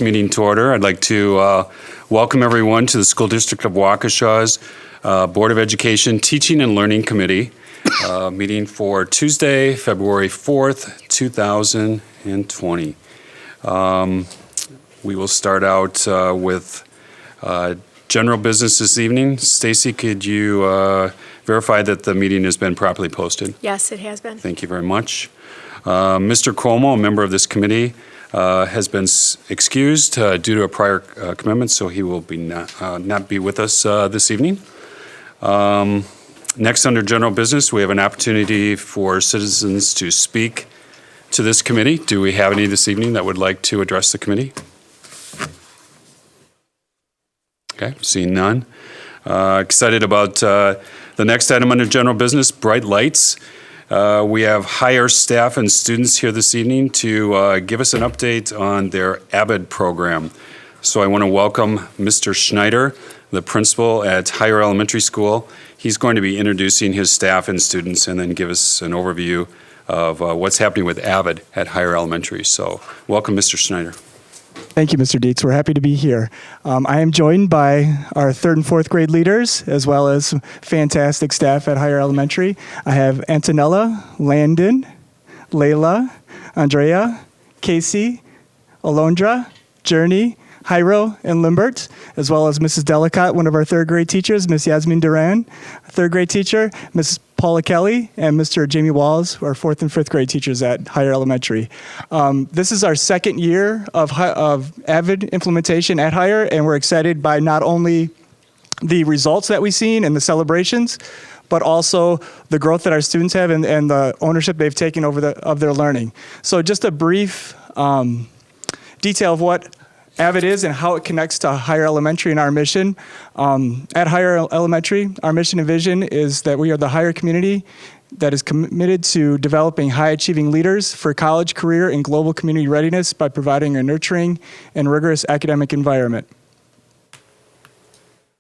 Meeting to order. I'd like to welcome everyone to the School District of Waukesha's Board of Education Teaching and Learning Committee meeting for Tuesday, February 4th, 2020. We will start out with general business this evening. Stacy, could you verify that the meeting has been properly posted? Yes, it has been. Thank you very much. Mr. Cuomo, a member of this committee, has been excused due to a prior commitment, so he will be not be with us this evening. Next, under general business, we have an opportunity for citizens to speak to this committee. Do we have any this evening that would like to address the committee? Okay, seeing none. Excited about the next item under general business, bright lights. We have higher staff and students here this evening to give us an update on their AVID program. So I want to welcome Mr. Schneider, the principal at Higher Elementary School. He's going to be introducing his staff and students and then give us an overview of what's happening with AVID at Higher Elementary. So welcome, Mr. Schneider. Thank you, Mr. Dietz. We're happy to be here. I am joined by our third and fourth grade leaders, as well as fantastic staff at Higher Elementary. I have Antonella, Landon, Layla, Andrea, Casey, Alondra, Journey, Jairo, and Limbert, as well as Mrs. Delicott, one of our third grade teachers, Miss Yasmin Duran, third grade teacher, Mrs. Paula Kelly, and Mr. Jaimee Walls, our fourth and fifth grade teachers at Higher Elementary. This is our second year of AVID implementation at Higher, and we're excited by not only the results that we've seen and the celebrations, but also the growth that our students have and the ownership they've taken over of their learning. So just a brief detail of what AVID is and how it connects to Higher Elementary and our mission. At Higher Elementary, our mission and vision is that we are the higher community that is committed to developing high-achieving leaders for college, career, and global community readiness by providing a nurturing and rigorous academic environment.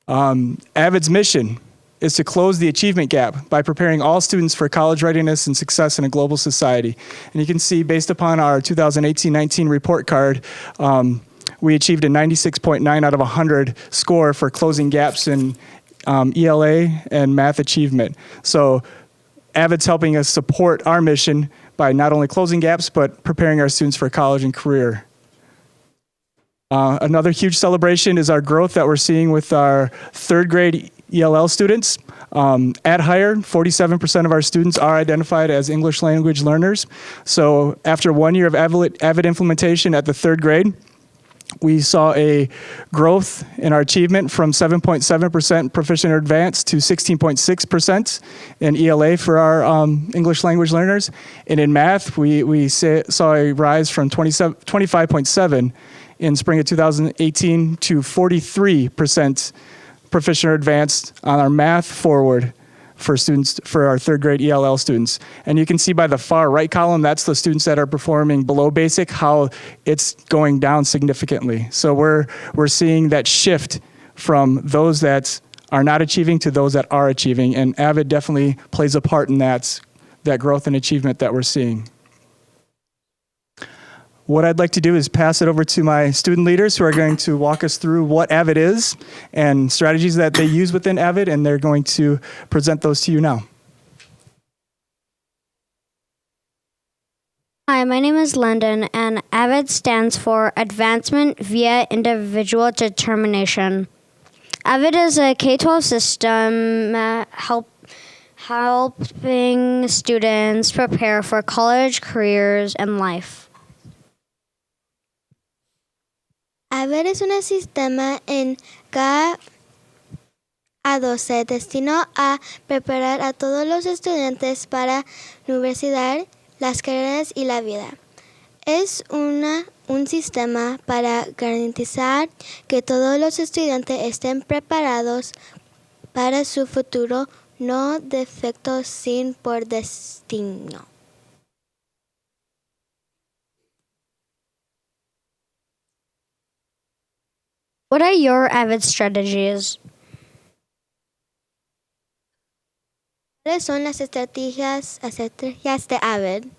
AVID's mission is to close the achievement gap by preparing all students for college readiness and success in a global society. And you can see, based upon our 2018-19 report card, we achieved a 96.9 out of 100 score for closing gaps in ELA and math achievement. So AVID's helping us support our mission by not only closing gaps, but preparing our students for college and career. Another huge celebration is our growth that we're seeing with our third grade ELL students. At Higher, 47% of our students are identified as English language learners. So after 1 year of AVID implementation at the third grade, we saw a growth in our achievement from 7.7% proficient or advanced to 16.6% in ELA for our English language learners. And in math, we saw a rise from 25.7 in spring of 2018 to 43% proficient or advanced on our math forward for students, for our third grade ELL students. And you can see by the far right column, that's the students that are performing below basic, how it's going down significantly. So we're seeing that shift from those that are not achieving to those that are achieving, and AVID definitely plays a part in that growth and achievement that we're seeing. What I'd like to do is pass it over to my student leaders who are going to walk us through what AVID is and strategies that they use within AVID, and they're going to present those to you now. Hi, my name is Landon, and AVID stands for Advancement via Individual Determination. AVID is a K-12 system helping students prepare for college, careers, and life. AVID es un sistema en K-12 destinado a preparar a todos los estudiantes para la universidad, las carreras y la vida. Es un sistema para garantizar que todos los estudiantes estén preparados para su futuro, no defectos sin por destino. What are your AVID strategies? ¿Cuáles son las estrategias de AVID?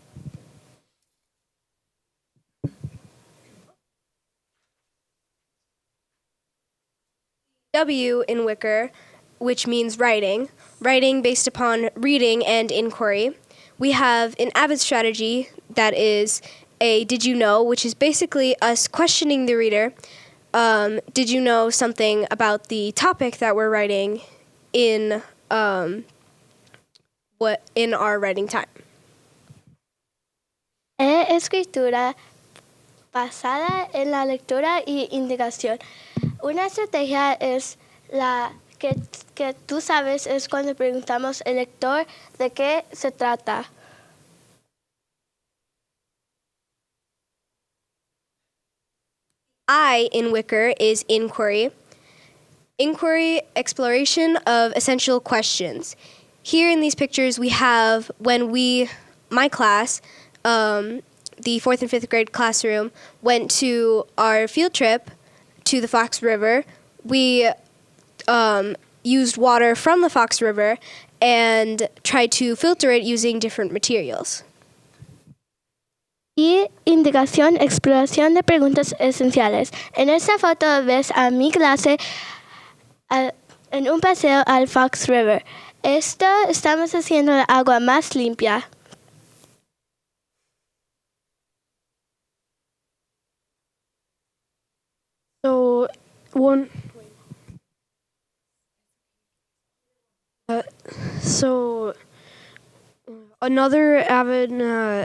W in Wicker, which means writing based upon reading and inquiry. We have an Avid strategy that is a did you know, which is basically us questioning the reader. Did you know something about the topic that we're writing in in our writing time? Escritura basada en la lectura y indicación. Una estrategia es la que tú sabes es cuando preguntamos al lector de qué se trata. I in Wicker is inquiry. Inquiry, exploration of essential questions. Here in these pictures we have my class, the 4th and 5th grade classroom, went to our field trip to the Fox River. We used water from the Fox River and tried to filter it using different materials. Y indicación, exploración de preguntas esenciales. En esta foto ves a mi clase en un paseo al Fox River. Estamos haciendo el agua más limpia. Another Avid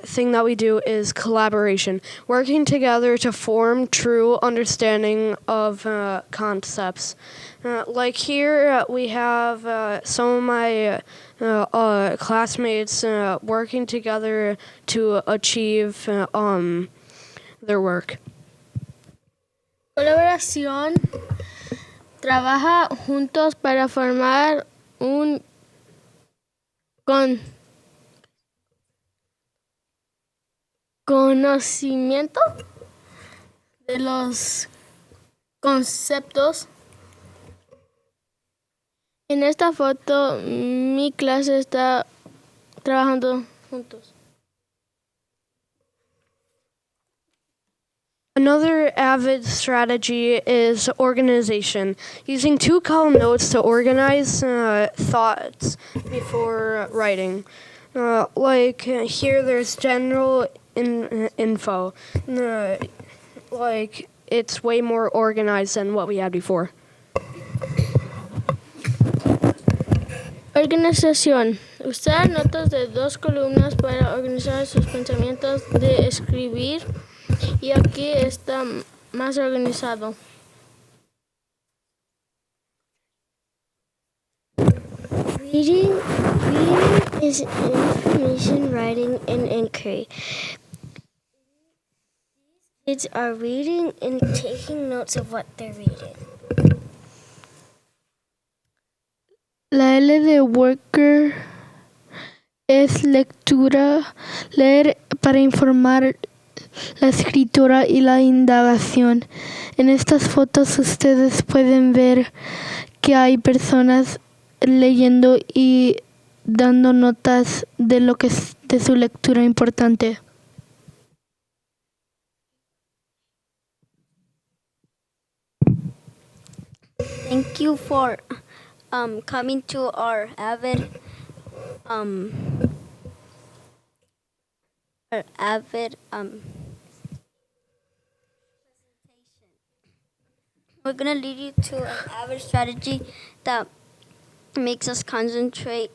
thing that we do is collaboration, working together to form true understanding of concepts. Like here, we have some of my classmates working together to achieve their work. Colaboración trabaja juntos para formar un conocimiento de los conceptos. En esta foto, mi clase está trabajando juntos. Another Avid strategy is organization, using 2-column notes to organize thoughts before writing. Like here, there's general info. Like it's way more organized than what we had before. Organización. Usar notas de 2 columnas para organizar sus pensamientos de escribir. Y aquí está más organizado. Reading is information, writing, and inquiry. Kids are reading and taking notes of what they're reading. La L de worker es lectura, leer para informar, la escritura y la indagación. En estas fotos ustedes pueden ver que hay personas leyendo y dando notas de lo que es de su lectura importante. Thank you for coming to our Avid we're going to lead you to an Avid strategy that makes us concentrate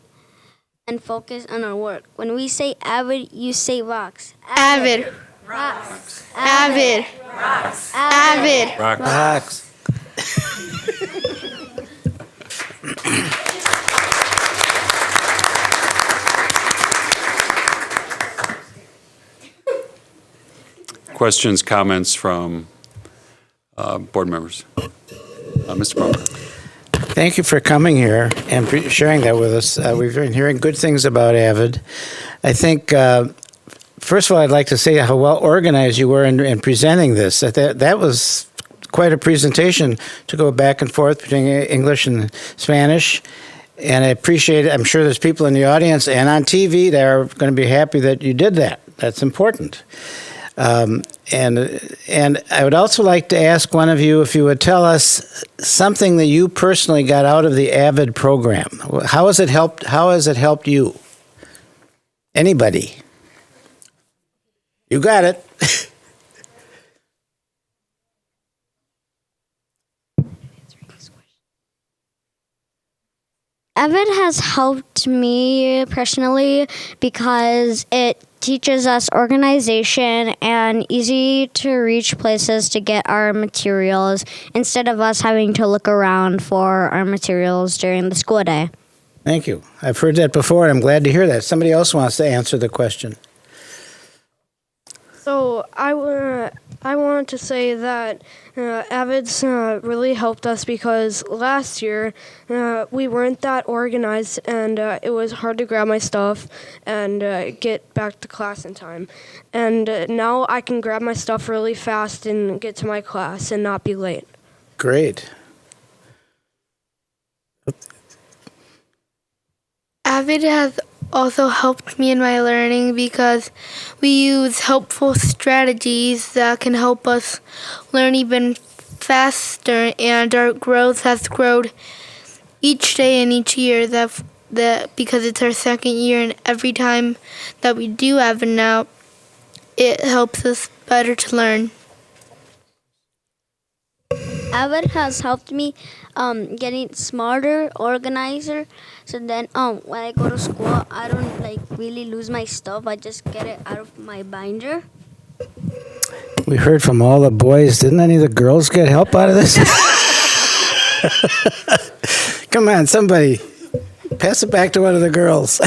and focus on our work. When we say Avid, you say rocks. Avid. Rocks. Avid. Rocks. Avid. Rocks. Questions, comments from board members? Mr. Palmer. Thank you for coming here and sharing that with us. We've been hearing good things about Avid. I think, first of all, I'd like to say how well organized you were in presenting this. That was quite a presentation to go back and forth between English and Spanish. And I appreciate it. I'm sure there's people in the audience and on TV that are going to be happy that you did that. That's important. And I would also like to ask one of you if you would tell us something that you personally got out of the AVID program. How has it helped? How has it helped you? Anybody? You got it. AVID has helped me personally because it teaches us organization and easy to reach places to get our materials instead of us having to look around for our materials during the school day. Thank you. I've heard that before, and I'm glad to hear that. Somebody else wants to answer the question. So I wanted to say that AVID's really helped us because last year we weren't that organized and it was hard to grab my stuff and get back to class in time. And now I can grab my stuff really fast and get to my class and not be late. Great. AVID has also helped me in my learning because we use helpful strategies that can help us learn even faster, and our growth has grown each day and each year that because it's our second year, and every time that we do AVID now, it helps us better to learn. AVID has helped me getting smarter, organizer. So then when I go to school, I don't really lose my stuff. I just get it out of my binder. We heard from all the boys. Didn't any of the girls get help out of this? Come on, somebody. Pass it back to one of the girls.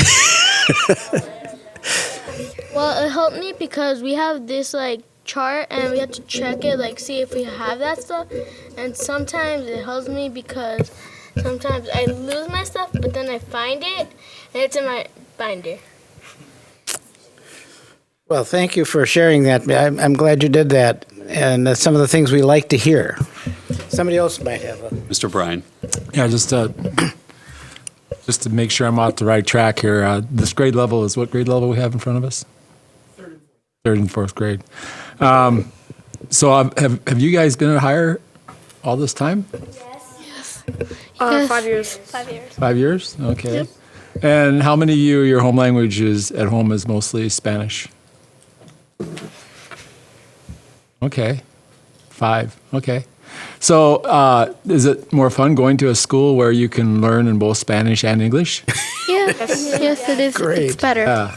Well, it helped me because we have this chart and we have to check it, see if we have that stuff. And sometimes it helps me because sometimes I lose my stuff, but then I find it and it's in my binder. Well, thank you for sharing that. I'm glad you did that. And that's some of the things we like to hear. Somebody else might have a... Mr. Bryan. Yeah, just to make sure I'm off the right track here. This grade level is what grade level we have in front of us? Third and fourth grade. So have you guys been at higher all this time? Yes. Yes. 5 years. 5 years. 5 years? Okay. Yep. And how many of you, your home language is at home is mostly Spanish? Okay. 5. Okay. So is it more fun going to a school where you can learn in both Spanish and English? Yes, it is. Great. It's better.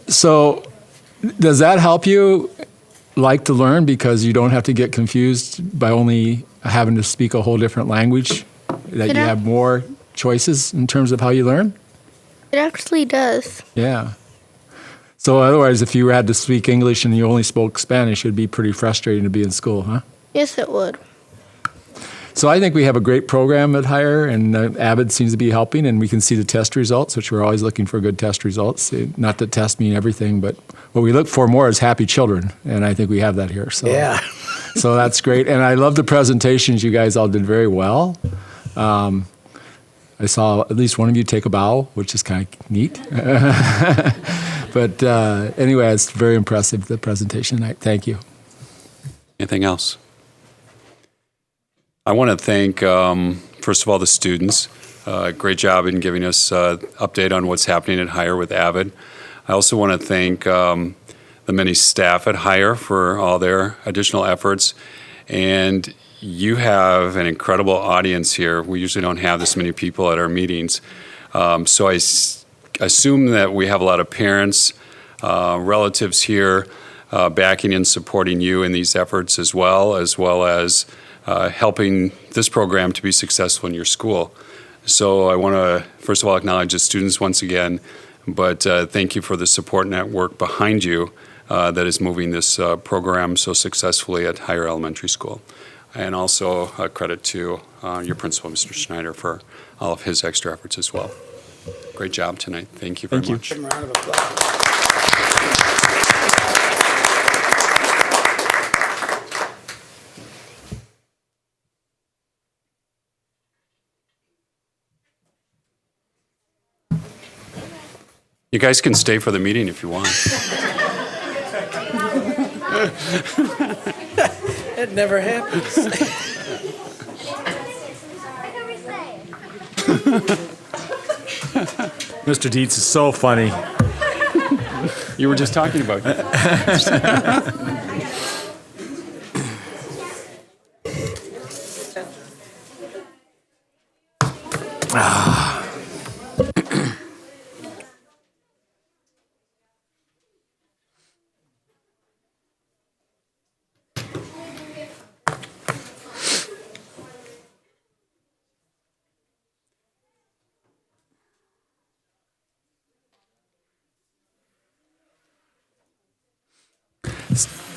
So does that help you like to learn because you don't have to get confused by only having to speak a whole different language? That you have more choices in terms of how you learn? It actually does. Yeah. So otherwise, if you had to speak English and you only spoke Spanish, it'd be pretty frustrating to be in school, huh? Yes, it would. So I think we have a great program at Higher, and AVID seems to be helping, and we can see the test results, which we're always looking for good test results. Not that tests mean everything, but what we look for more is happy children, and I think we have that here. So, Yeah. So that's great. And I love the presentations. You guys all did very well. I saw at least one of you take a bow, which is kind of neat. But anyway, it's very impressive, the presentation tonight. Thank you. Anything else? I want to thank, first of all, the students. Great job in giving us an update on what's happening at Higher with AVID. I also want to thank the many staff at Higher for all their additional efforts. And you have an incredible audience here. We usually don't have this many people at our meetings. So I assume that we have a lot of parents, relatives here backing and supporting you in these efforts as well as helping this program to be successful in your school. So I want to, first of all, acknowledge the students once again, but thank you for the support network behind you that is moving this program so successfully at Higher Elementary School. And also a credit to your principal, Mr. Schneider, for all of his extra efforts as well. Great job tonight. Thank you very much. Give him a round of applause. You guys can stay for the meeting if you want. It never happens. Mr. Dietz is so funny. You were just talking about it.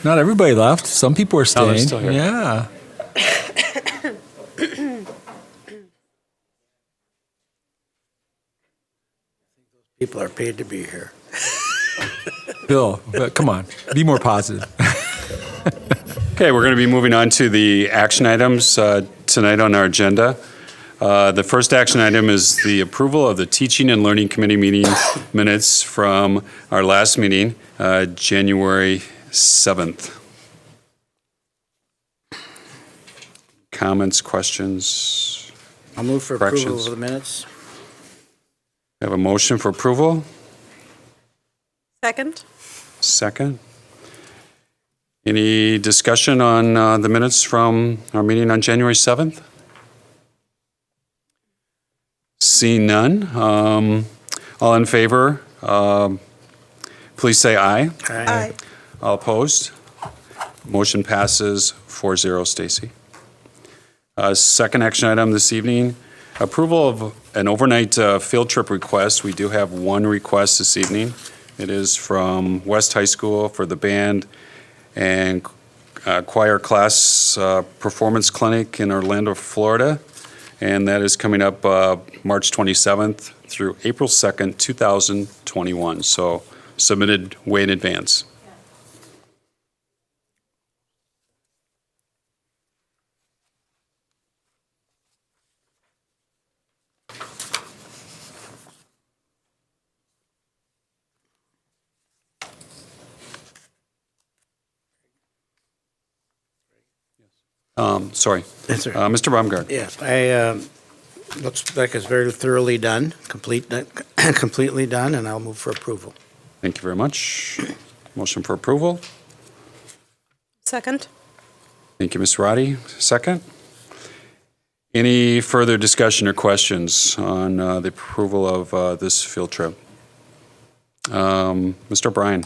Not everybody left. Some people are No, staying. they're still here. Yeah. People are paid to be here. Bill, but come on. Be more positive. Okay, we're going to be moving on to the action items tonight on our agenda. The first action item is the approval of the Teaching and Learning Committee meeting minutes from our last meeting, January 7th. Comments, questions? I'll move for approval Corrections. of the minutes. We have a motion for approval. Second? Second. Any discussion on the minutes from our meeting on January 7th? Seeing none. All in favor, please say aye. Aye. All opposed? Motion passes 4-0. Stacy. Second action item this evening, approval of an overnight field trip request. We do have one request this evening. It is from West High School for the band and choir class performance clinic in Orlando, Florida. And that is coming up March 27th through April 2nd, 2021. So submitted way in advance. Sorry. Yes, sir. Mr. Baumgart. Yeah, looks like it's very thoroughly done, completely done, and I'll move for approval. Thank you very much. Motion for approval. Second? Thank you, Ms. Roddy. Second. Any further discussion or questions on the approval of this field trip? Mr. Bryan.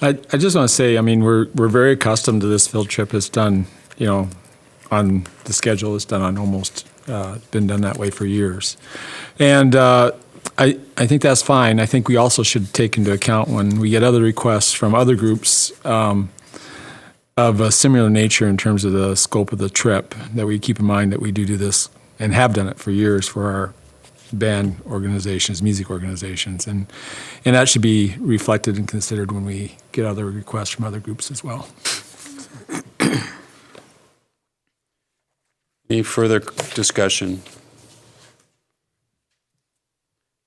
I just want to say, I mean, we're very accustomed to this field trip. It's done, on the schedule. It's done on almost, been done that way for years. And I think that's fine. I think we also should take into account when we get other requests from other groups of a similar nature in terms of the scope of the trip, that we keep in mind that we do this and have done it for years for our band organizations, music organizations. And that should be reflected and considered when we get other requests from other groups as well. Any further discussion?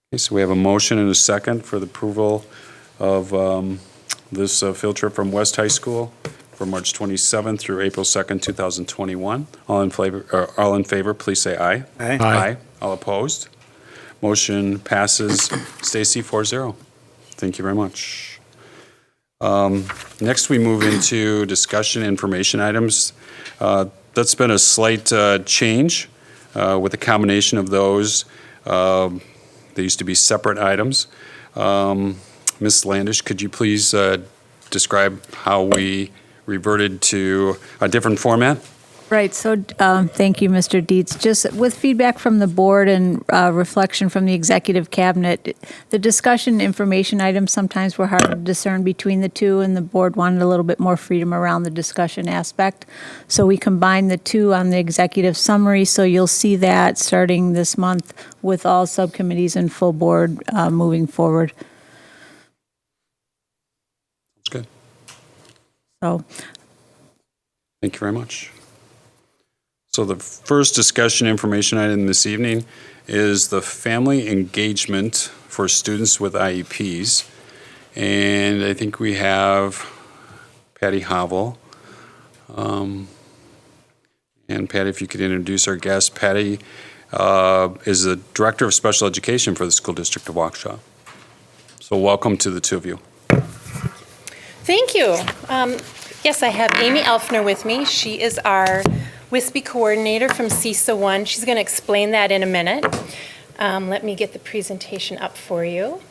Okay, so we have a motion and a second for the approval of this field trip from West High School from March 27th through April 2nd, 2021. All in favor, please say aye. Aye. Aye. All opposed? Motion passes. Stacy, 4-0. Thank you very much. Next, we move into discussion information items. That's been a slight change with a combination of those. They used to be separate items. Ms. Landish, could you please describe how we reverted to a different format? Right. So thank you, Mr. Dietz. Just with feedback from the board and reflection from the executive cabinet, the discussion information items sometimes were hard to discern between the two, and the board wanted a little bit more freedom around the discussion aspect. So we combined the two on the executive summary. So you'll see that starting this month with all subcommittees and full board moving forward. That's good. So Thank you very much. So the first discussion information item this evening is the family engagement for students with IEPs. And I think we have Patty Havel. And Patty, if you could introduce our guest. Patty is the Director of Special Education for the School District of Waukesha. So welcome to the two of you. Thank you. Yes, I have Amy Elfner with me. She is our WISPE coordinator from CISA 1. She's going to explain that in a minute. Let me get the presentation up for you.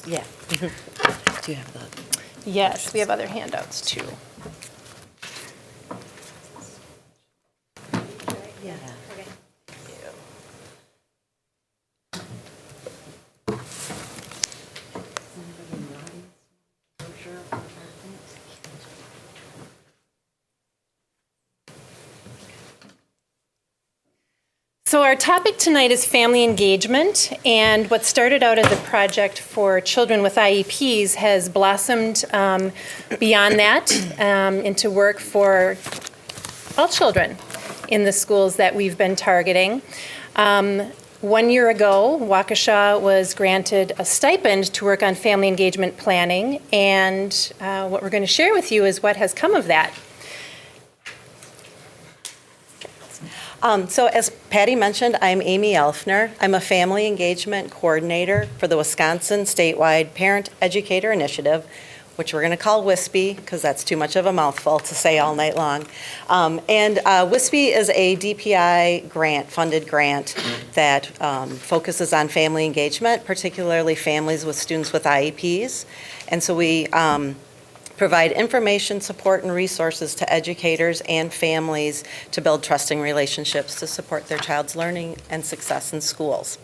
Yeah. Do you have the? Yes, we have other handouts too. Yeah. So our topic tonight is family engagement, and what started out as a project for children with IEPs has blossomed beyond that into work for all children in the schools that we've been targeting. 1 year ago, Waukesha was granted a stipend to work on family engagement planning, and what we're going to share with you is what has come of that. So as Patty mentioned, I'm Amy Elfner. I'm a family engagement coordinator for the Wisconsin Statewide Parent Educator Initiative, which we're going to call WISPE because that's too much of a mouthful to say all night long. WISPE is a DPI funded grant that focuses on family engagement, particularly families with students with IEPs. And so we provide information, support, and resources to educators and families to build trusting relationships to support their child's learning and success in schools.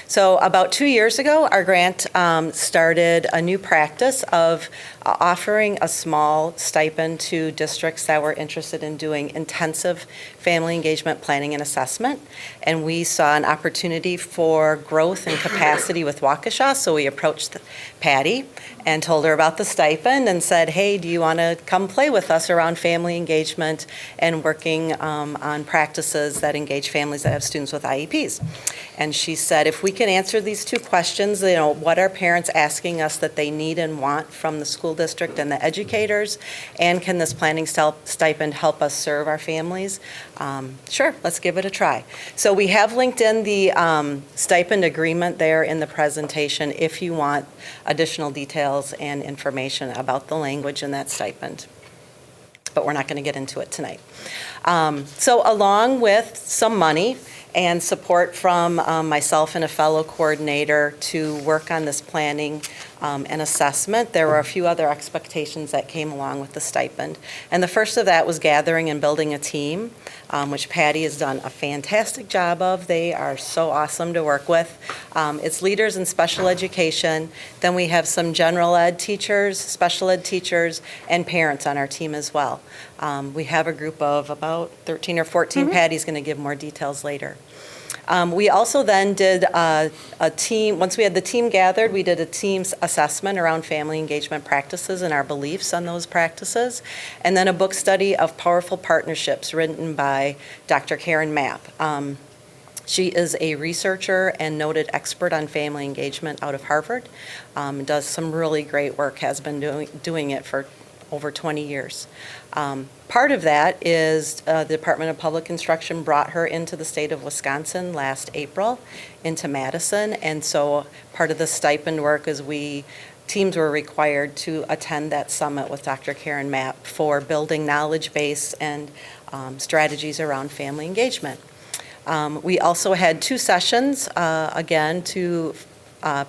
So about 2 years ago, our grant started a new practice of offering a small stipend to districts that were interested in doing intensive family engagement planning and assessment. And we saw an opportunity for growth and capacity with Waukesha, so we approached Patty and told her about the stipend and said, hey, do you want to come play with us around family engagement and working on practices that engage families that have students with IEPs? And she said, if we can answer these two questions, what are parents asking us that they need and want from the school district and the educators, and can this planning stipend help us serve our families? Sure, let's give it a try. So we have linked in the stipend agreement there in the presentation if you want additional details and information about the language in that stipend. But we're not going to get into it tonight. So along with some money and support from myself and a fellow coordinator to work on this planning and assessment, there were a few other expectations that came along with the stipend. And the first of that was gathering and building a team, which Patty has done a fantastic job of. They are so awesome to work with. It's leaders in special education. Then we have some general ed teachers, special ed teachers, and parents on our team as well. We have a group of about 13 or 14. Patty's going to give more details later. We also then did a team, once we had the team gathered, we did a team's assessment around family engagement practices and our beliefs on those practices, and then a book study of Powerful Partnerships written by Dr. Karen Mapp. She is a researcher and noted expert on family engagement out of Harvard, does some really great work, has been doing it for over 20 years. Part of that is the Department of Public Instruction brought her into the state of Wisconsin last April, into Madison, and so part of the stipend work is teams were required to attend that summit with Dr. Karen Mapp for building knowledge base and strategies around family engagement. We also had 2 sessions, again,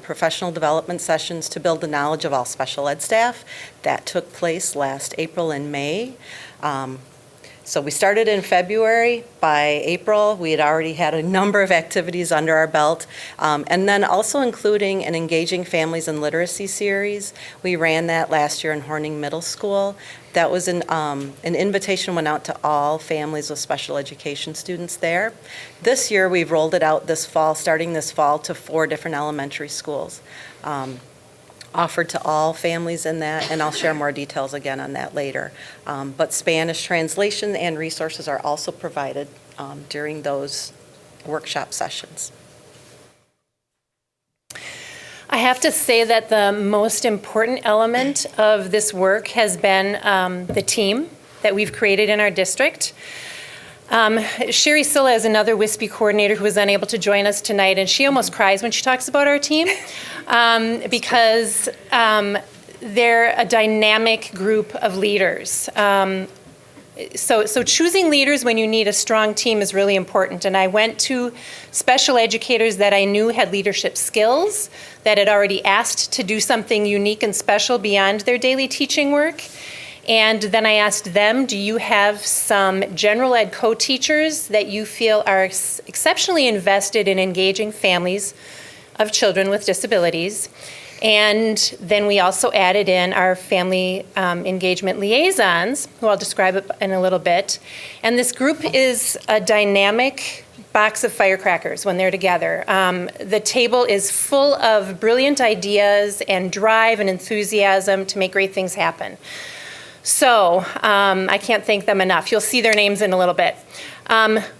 professional development sessions to build the knowledge of all special ed staff. That took place last April and May. So we started in February. By April, we had already had a number of activities under our belt, and then also including an Engaging Families in Literacy series. We ran that last year in Horning Middle School. That was an invitation went out to all families with special education students there. This year, we've rolled it out this fall, starting this fall, to 4 different elementary schools. Offered to all families in that, and I'll share more details again on that later. But Spanish translation and resources are also provided during those workshop sessions. I have to say that the most important element of this work has been the team that we've created in our district. Sherry Silla is another WISPE coordinator who was unable to join us tonight, and she almost cries when she talks about our team because they're a dynamic group of leaders. So choosing leaders when you need a strong team is really important. And I went to special educators that I knew had leadership skills, that had already asked to do something unique and special beyond their daily teaching work. And then I asked them, do you have some general ed co-teachers that you feel are exceptionally invested in engaging families of children with disabilities? And then we also added in our family engagement liaisons, who I'll describe it in a little bit. And this group is a dynamic box of firecrackers when they're together. The table is full of brilliant ideas and drive and enthusiasm to make great things happen. So I can't thank them enough. You'll see their names in a little bit.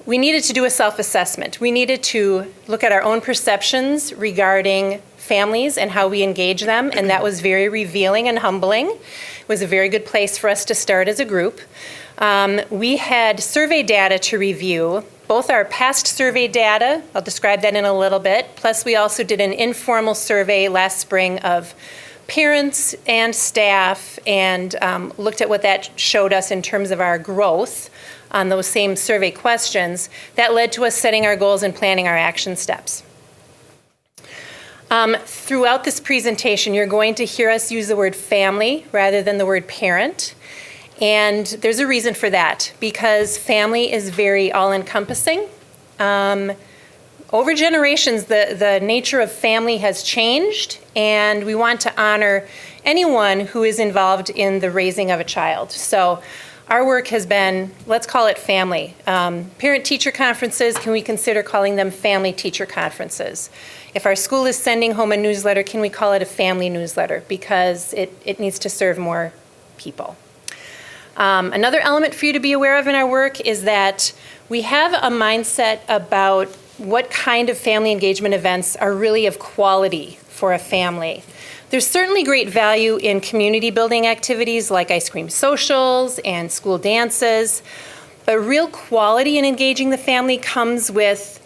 We needed to do a self-assessment. We needed to look at our own perceptions regarding families and how we engage them, and that was very revealing and humbling. It was a very good place for us to start as a group. We had survey data to review, both our past survey data, I'll describe that in a little bit, plus we also did an informal survey last spring of parents and staff and looked at what that showed us in terms of our growth on those same survey questions. That led to us setting our goals and planning our action steps. Throughout this presentation, you're going to hear us use the word family rather than the word parent. And there's a reason for that, because family is very all-encompassing. Over generations, the nature of family has changed, and we want to honor anyone who is involved in the raising of a child. So our work has been, let's call it family. Parent-teacher conferences, can we consider calling them family-teacher conferences? If our school is sending home a newsletter, can we call it a family newsletter? Because it needs to serve more people. Another element for you to be aware of in our work is that we have a mindset about what kind of family engagement events are really of quality for a family. There's certainly great value in community building activities like ice cream socials and school dances, but real quality in engaging the family comes with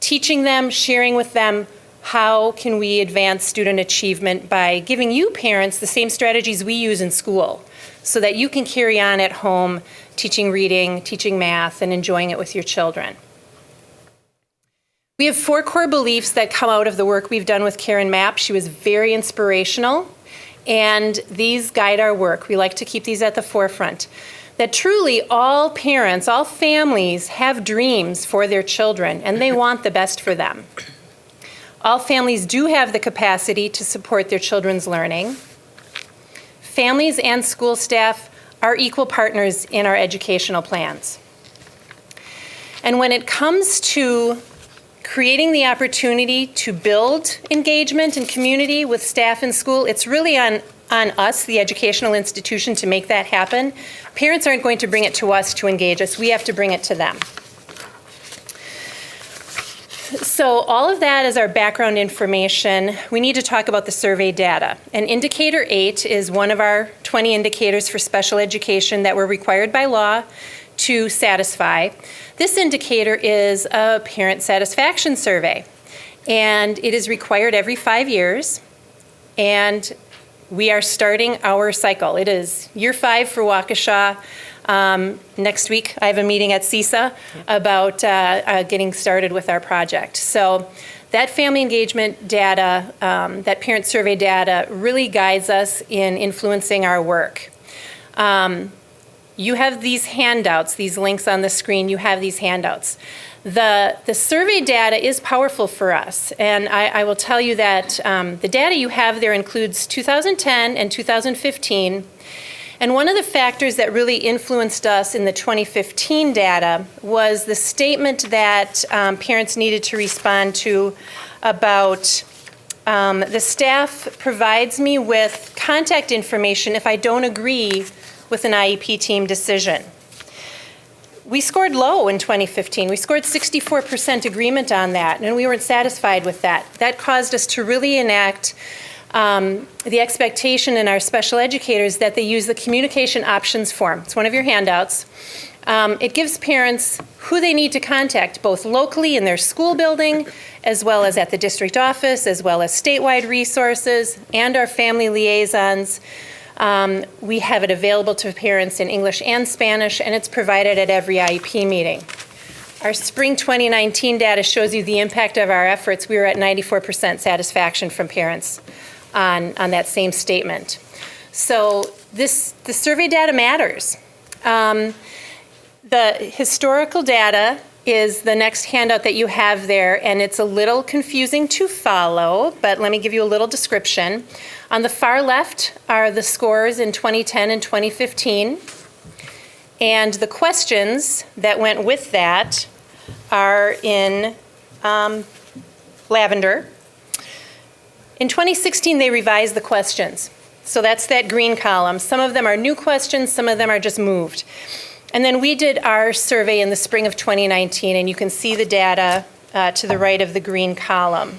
teaching them, sharing with them how can we advance student achievement by giving you parents the same strategies we use in school so that you can carry on at home teaching reading, teaching math, and enjoying it with your children. We have 4 core beliefs that come out of the work we've done with Karen Mapp. She was very inspirational, and these guide our work. We like to keep these at the forefront. That truly all parents, all families have dreams for their children, and they want the best for them. All families do have the capacity to support their children's learning. Families and school staff are equal partners in our educational plans. And when it comes to creating the opportunity to build engagement and community with staff in school, it's really on us, the educational institution, to make that happen. Parents aren't going to bring it to us to engage us. We have to bring it to them. So all of that is our background information. We need to talk about the survey data. And Indicator 8 is one of our 20 indicators for special education that we're required by law to satisfy. This indicator is a parent satisfaction survey, and it is required every 5 years, and we are starting our cycle. It is year 5 for Waukesha. Next week, I have a meeting at CISA about getting started with our project. So that family engagement data, that parent survey data really guides us in influencing our work. You have these handouts, these links on the screen, you have these handouts. The survey data is powerful for us, and I will tell you that the data you have there includes 2010 and 2015, and one of the factors that really influenced us in the 2015 data was the statement that parents needed to respond to about the staff provides me with contact information if I don't agree with an IEP team decision. we scored low in 2015. We scored 64% agreement on that, and we weren't satisfied with that. That caused us to really enact the expectation in our special educators that they use the communication options form. It's one of your handouts. It gives parents who they need to contact, both locally in their school building, as well as at the district office, as well as statewide resources, and our family liaisons. We have it available to parents in English and Spanish, and it's provided at every IEP meeting. Our spring 2019 data shows you the impact of our efforts. We were at 94% satisfaction from parents on that same statement. So the survey data matters. The historical data is the next handout that you have there, and it's a little confusing to follow, but let me give you a little description. On the far left are the scores in 2010 and 2015, and the questions that went with that are in lavender. In 2016, they revised the questions. So that's that green column. Some of them are new questions, some of them are just moved. And then we did our survey in the spring of 2019, and you can see the data to the right of the green column.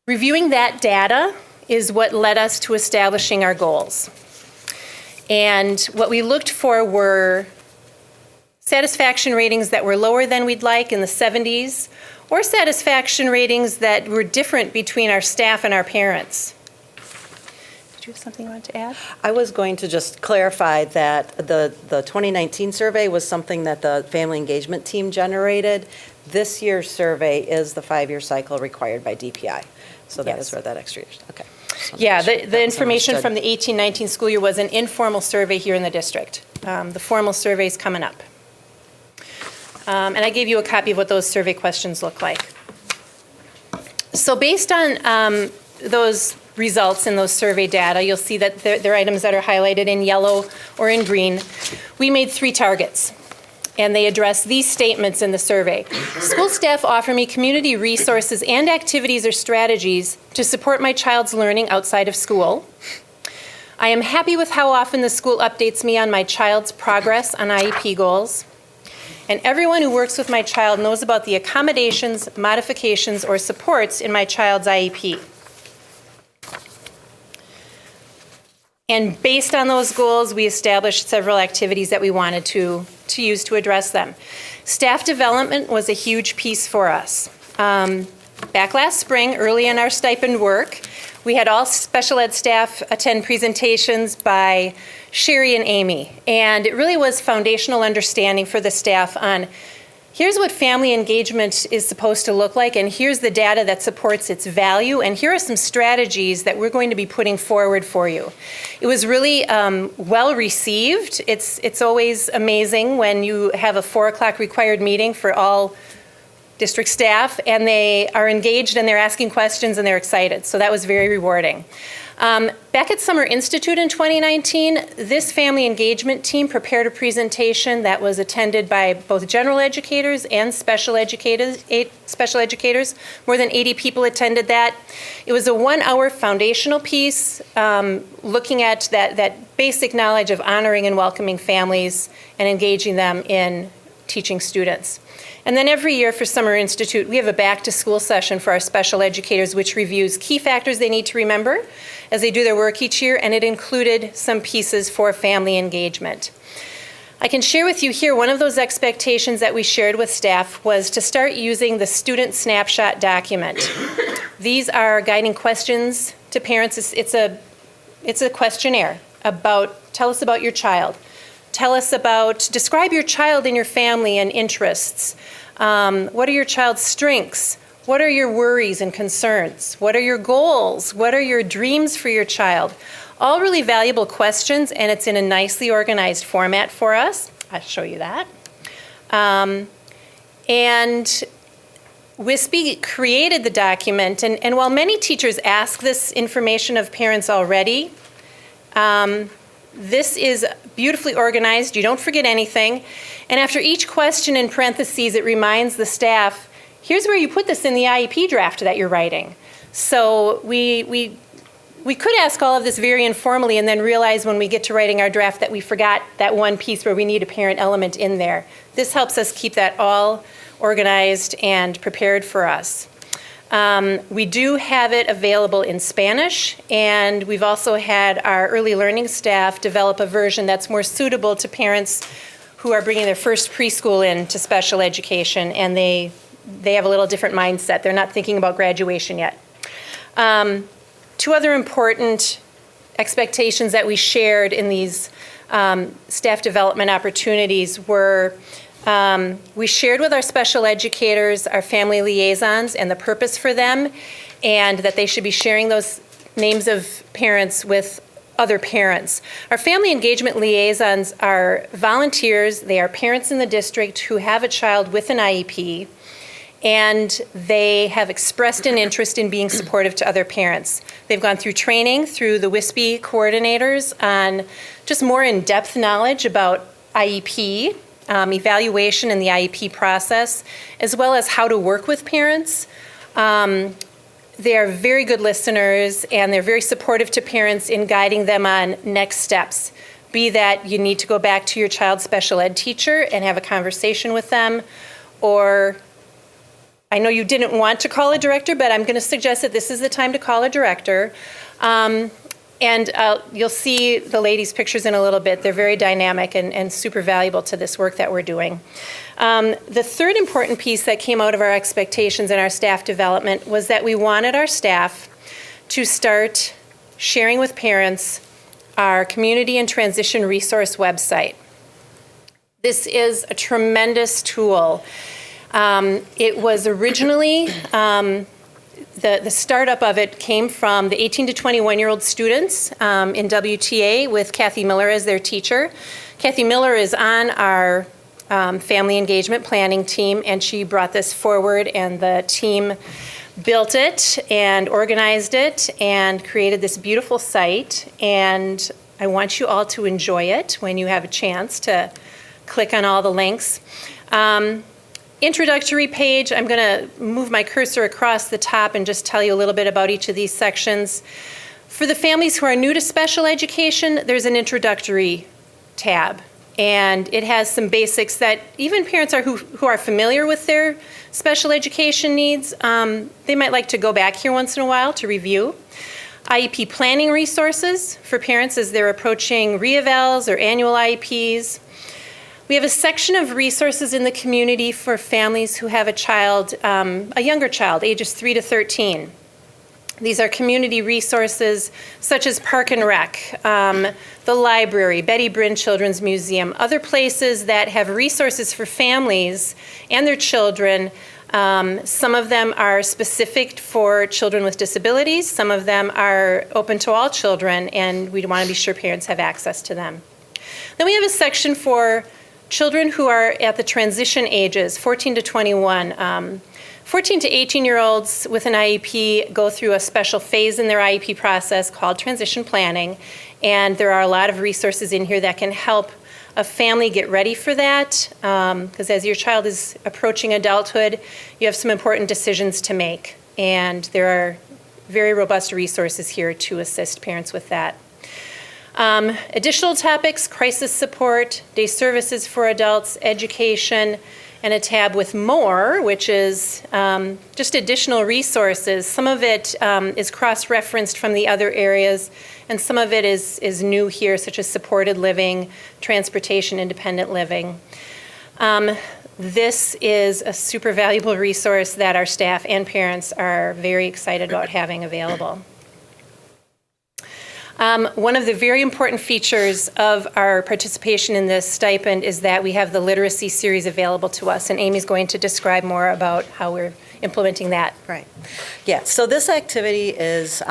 Reviewing that data is what led us to establishing our goals. And what we looked for were satisfaction ratings that were lower than we'd like in the 70s, or satisfaction ratings that were different between our staff and our parents. Did you have something you wanted to add? I was going to just clarify that the 2019 survey was something that the family engagement team generated. This year's survey is the 5-year cycle required by DPI. So that is where that extra year, okay. Yeah, the information from the 18-19 school year was an informal survey here in the district. The formal survey is coming up. And I gave you a copy of what those survey questions look like. So based on those results in those survey data, you'll see that they're items that are highlighted in yellow or in green. We made 3 targets, and they address these statements in the survey. School staff offer me community resources and activities or strategies to support my child's learning outside of school. I am happy with how often the school updates me on my child's progress on IEP goals. And everyone who works with my child knows about the accommodations, modifications, or supports in my child's IEP. And based on those goals, we established several activities that we wanted to use to address them. Staff development was a huge piece for us. Back last spring, early in our stipend work, we had all special ed staff attend presentations by Sherry and Amy. And it really was foundational understanding for the staff on here's what family engagement is supposed to look like, and here's the data that supports its value, and here are some strategies that we're going to be putting forward for you. It was really well received. It's always amazing when you have a 4 o'clock required meeting for all district staff, and they are engaged and they're asking questions and they're excited. So that was very rewarding. Back at Summer Institute in 2019, this family engagement team prepared a presentation that was attended by both general educators and special educators. More than 80 people attended that. It was a 1-hour foundational piece looking at that basic knowledge of honoring and welcoming families and engaging them in teaching students. And then every year for Summer Institute, we have a back-to-school session for our special educators, which reviews key factors they need to remember as they do their work each year, and it included some pieces for family engagement. I can share with you here one of those expectations that we shared with staff was to start using the student snapshot document. These are guiding questions to parents. It's a questionnaire about, tell us about your child. Tell us about, describe your child and your family and interests. What are your child's strengths? What are your worries and concerns? What are your goals? What are your dreams for your child? All really valuable questions, and it's in a nicely organized format for us. I'll show you that. And WISPE created the document, and while many teachers ask this information of parents already, this is beautifully organized. You don't forget anything. And after each question in parentheses, it reminds the staff, here's where you put this in the IEP draft that you're writing. So we We could ask all of this very informally and then realize when we get to writing our draft that we forgot that one piece where we need a parent element in there. This helps us keep that all organized and prepared for us. We do have it available in Spanish, and we've also had our early learning staff develop a version that's more suitable to parents who are bringing their first preschool into special education, and they have a little different mindset. They're not thinking about graduation yet. Two other important expectations that we shared in these staff development opportunities were we shared with our special educators our family liaisons and the purpose for them, and that they should be sharing those names of parents with other parents. Our family engagement liaisons are volunteers. They are parents in the district who have a child with an IEP, and they have expressed an interest in being supportive to other parents. They've gone through training through the WISPE coordinators on just more in-depth knowledge about IEP, evaluation in the IEP process, as well as how to work with parents. They are very good listeners, and they're very supportive to parents in guiding them on next steps. Be that you need to go back to your child's special ed teacher and have a conversation with them, or I know you didn't want to call a director, but I'm going to suggest that this is the time to call a director. And you'll see the ladies' pictures in a little bit. They're very dynamic and super valuable to this work that we're doing. The third important piece that came out of our expectations in our staff development was that we wanted our staff to start sharing with parents our community and transition resource website. This is a tremendous tool. It was originally, the startup of it came from the 18 to 21-year-old students in WTA with Kathy Miller as their teacher. Kathy Miller is on our family engagement planning team, and she brought this forward, and the team built it and organized it and created this beautiful site. And I want you all to enjoy it when you have a chance to click on all the links. Introductory page, I'm going to move my cursor across the top and just tell you a little bit about each of these sections. For the families who are new to special education, there's an introductory tab, and it has some basics that even parents who are familiar with their special education needs, they might like to go back here once in a while to review. IEP planning resources for parents as they're approaching re-evals or annual IEPs. We have a section of resources in the community for families who have a child, a younger child, ages 3 to 13. These are community resources such as Park and Rec, the library, Betty Bryn Children's Museum, other places that have resources for families and their children. Some of them are specific for children with disabilities. Some of them are open to all children, and we want to be sure parents have access to them. Then we have a section for children who are at the transition ages, 14 to 21. 14 to 18-year-olds with an IEP go through a special phase in their IEP process called transition planning, and there are a lot of resources in here that can help a family get ready for that, because as your child is approaching adulthood, you have some important decisions to make, and there are very robust resources here to assist parents with that. Additional topics: crisis support, day services for adults, education, and a tab with more, which is just additional resources. Some of it is cross-referenced from the other areas, and some of it is new here, such as supported living, transportation, independent living. This is a super valuable resource that our staff and parents are very excited about having available. One of the very important features of our participation in this stipend is that we have the literacy series available to us, and Amy's going to describe more about how we're implementing that. Right. Yeah, so this activity is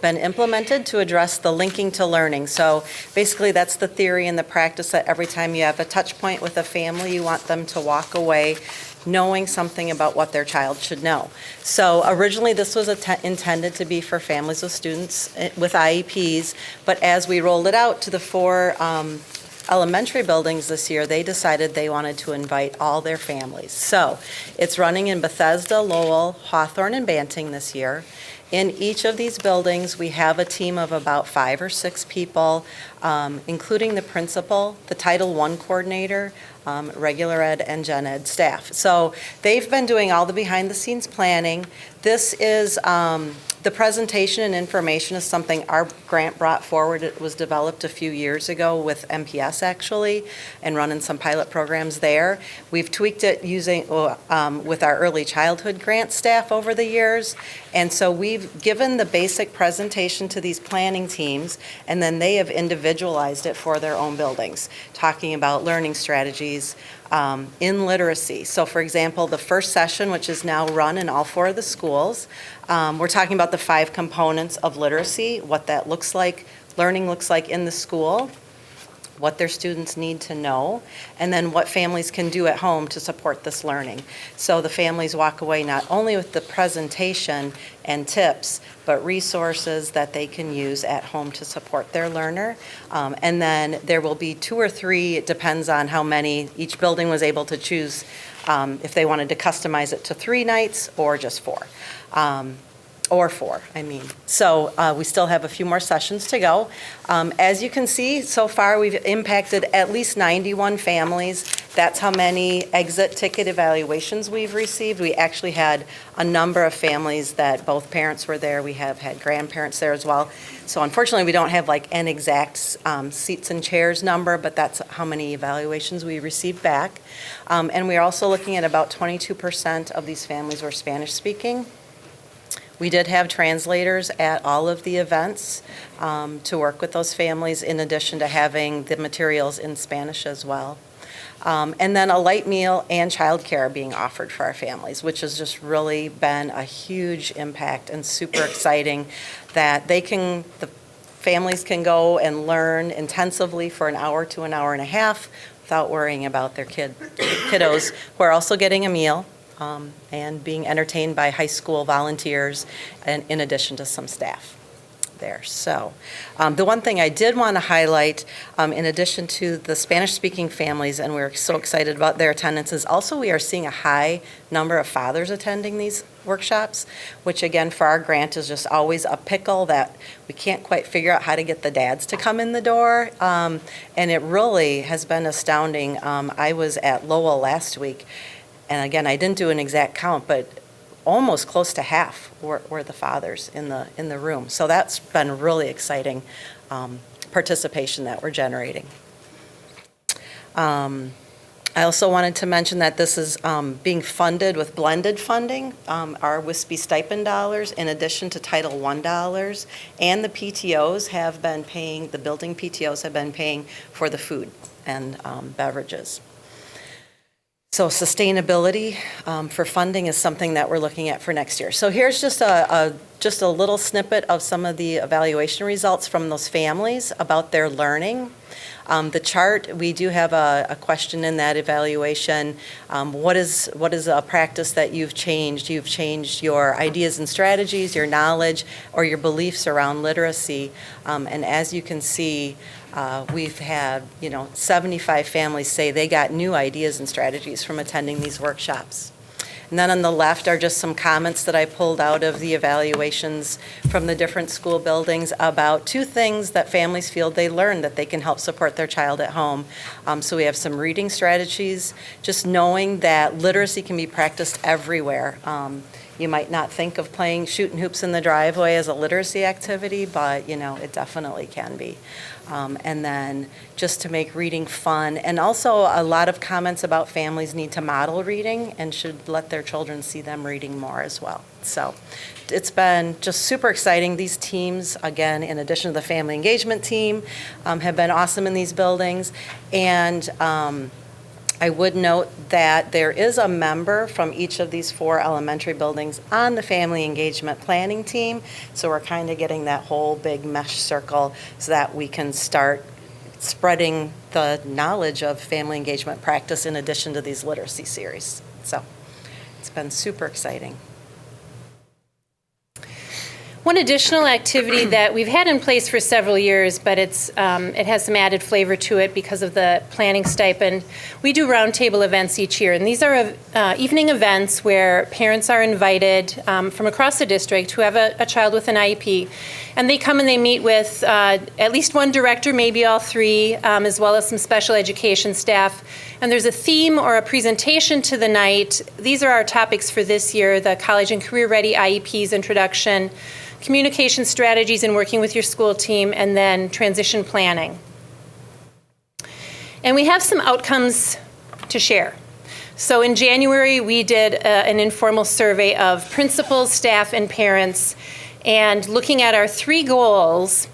been implemented to address the linking to learning. So basically that's the theory and the practice that every time you have a touch point with a family, you want them to walk away knowing something about what their child should know. So originally this was intended to be for families with students with IEPs, but as we rolled it out to the 4 elementary buildings this year, they decided they wanted to invite all their families. So it's running in Bethesda, Lowell, Hawthorne, and Banting this year. In each of these buildings, we have a team of about 5 or 6 people, including the principal, the Title I coordinator, regular ed, and gen ed staff. So they've been doing all the behind-the-scenes planning. This is the presentation and information is something our grant brought forward. It was developed a few years ago with MPS actually, and running some pilot programs there. We've tweaked it using with our early childhood grant staff over the years, and so we've given the basic presentation to these planning teams, and then they have individualized it for their own buildings, talking about learning strategies in literacy. So for example, the first session, which is now run in all 4 of the schools, we're talking about the 5 components of literacy, what that looks like, learning looks like in the school, what their students need to know, and then what families can do at home to support this learning. So the families walk away not only with the presentation and tips, but resources that they can use at home to support their learner. And then there will be 2 or 3, it depends on how many each building was able to choose, if they wanted to customize it to 3 nights or just 4. Or 4, I mean. So we still have a few more sessions to go. As you can see, so far we've impacted at least 91 families. That's how many exit ticket evaluations we've received. We actually had a number of families that both parents were there. We have had grandparents there as well. So unfortunately, we don't have like an exact seats and chairs number, but that's how many evaluations we received back. And we're also looking at about 22% of these families were Spanish speaking. We did have translators at all of the events to work with those families, in addition to having the materials in Spanish as well. And then a light meal and childcare being offered for our families, which has just really been a huge impact and super exciting that the families can go and learn intensively for an hour to an hour and a half without worrying about their kiddos who are also getting a meal. And being entertained by high school volunteers, and in addition to some staff there. So the one thing I did want to highlight, in addition to the Spanish-speaking families, and we're so excited about their attendance, is also we are seeing a high number of fathers attending these workshops, which again for our grant is just always a pickle that we can't quite figure out how to get the dads to come in the door. And it really has been astounding. I was at Lowell last week, and again, I didn't do an exact count, but almost close to half were the fathers in the room. So that's been really exciting participation that we're generating. I also wanted to mention that this is being funded with blended funding, our WISPY stipend dollars, in addition to Title I dollars, and the PTOs have been paying, the building PTOs have been paying for the food and beverages. So sustainability for funding is something that we're looking at for next year. So here's just a little snippet of some of the evaluation results from those families about their learning. The chart, we do have a question in that evaluation. What is a practice that you've changed? You've changed your ideas and strategies, your knowledge, or your beliefs around literacy. And as you can see, we've had 75 families say they got new ideas and strategies from attending these workshops. And then on the left are just some comments that I pulled out of the evaluations from the different school buildings about 2 things that families feel they learned that they can help support their child at home. So we have some reading strategies, just knowing that literacy can be practiced everywhere. You might not think of playing shooting hoops in the driveway as a literacy activity, but it definitely can be. And then just to make reading fun, and also a lot of comments about families need to model reading and should let their children see them reading more as well. So it's been just super exciting. These teams, again, in addition to the family engagement team, have been awesome in these buildings. And I would note that there is a member from each of these 4 elementary buildings on the family engagement planning team. So we're kind of getting that whole big mesh circle so that we can start spreading the knowledge of family engagement practice in addition to these literacy series. So it's been super exciting. One additional activity that we've had in place for several years, but it has some added flavor to it because of the planning stipend. We do roundtable events each year, and these are evening events where parents are invited from across the district who have a child with an IEP, and they come and they meet with at least one director, maybe all three, as well as some special education staff. And there's a theme or a presentation to the night. These are our topics for this year: the College and Career Ready IEPs introduction, communication strategies in working with your school team, and then transition planning. And we have some outcomes to share. So in January, we did an informal survey of principals, staff, and parents, and looking at our 3 goals,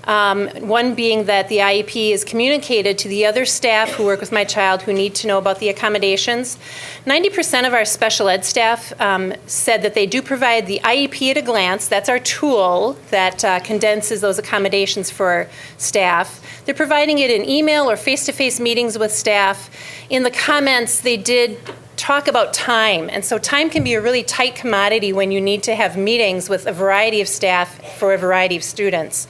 one being that the IEP is communicated to the other staff who work with my child who need to know about the accommodations. 90% of our special ed staff said that they do provide the IEP at a glance. That's our tool that condenses those accommodations for staff. They're providing it in email or face-to-face meetings with staff. In the comments, they did talk about time, and so time can be a really tight commodity when you need to have meetings with a variety of staff for a variety of students.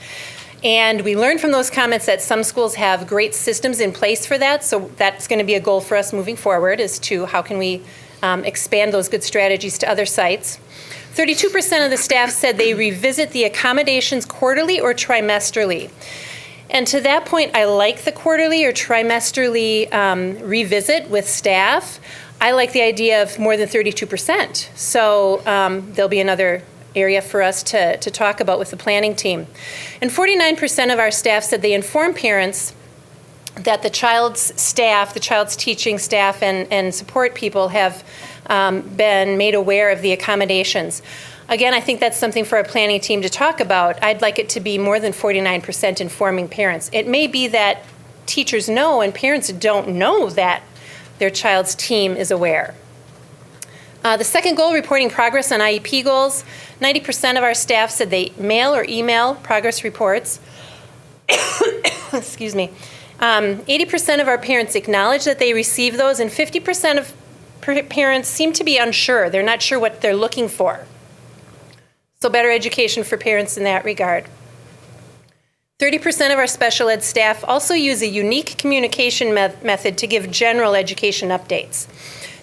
And we learned from those comments that some schools have great systems in place for that, so that's going to be a goal for us moving forward, as to how can we expand those good strategies to other sites. 32% of the staff said they revisit the accommodations quarterly or trimesterly. And to that point, I like the quarterly or trimesterly revisit with staff. I like the idea of more than 32%. So there'll be another area for us to talk about with the planning team. And 49% of our staff said they inform parents that the child's staff, the child's teaching staff and support people have been made aware of the accommodations. Again, I think that's something for our planning team to talk about. I'd like it to be more than 49% informing parents. It may be that teachers know and parents don't know that their child's team is aware. The second goal, reporting progress on IEP goals. 90% of our staff said they mail or email progress reports. Excuse me. 80% of our parents acknowledge that they receive those, and 50% of parents seem to be unsure. They're not sure what they're looking for. So better education for parents in that regard. 30% of our special ed staff also use a unique communication method to give general education updates.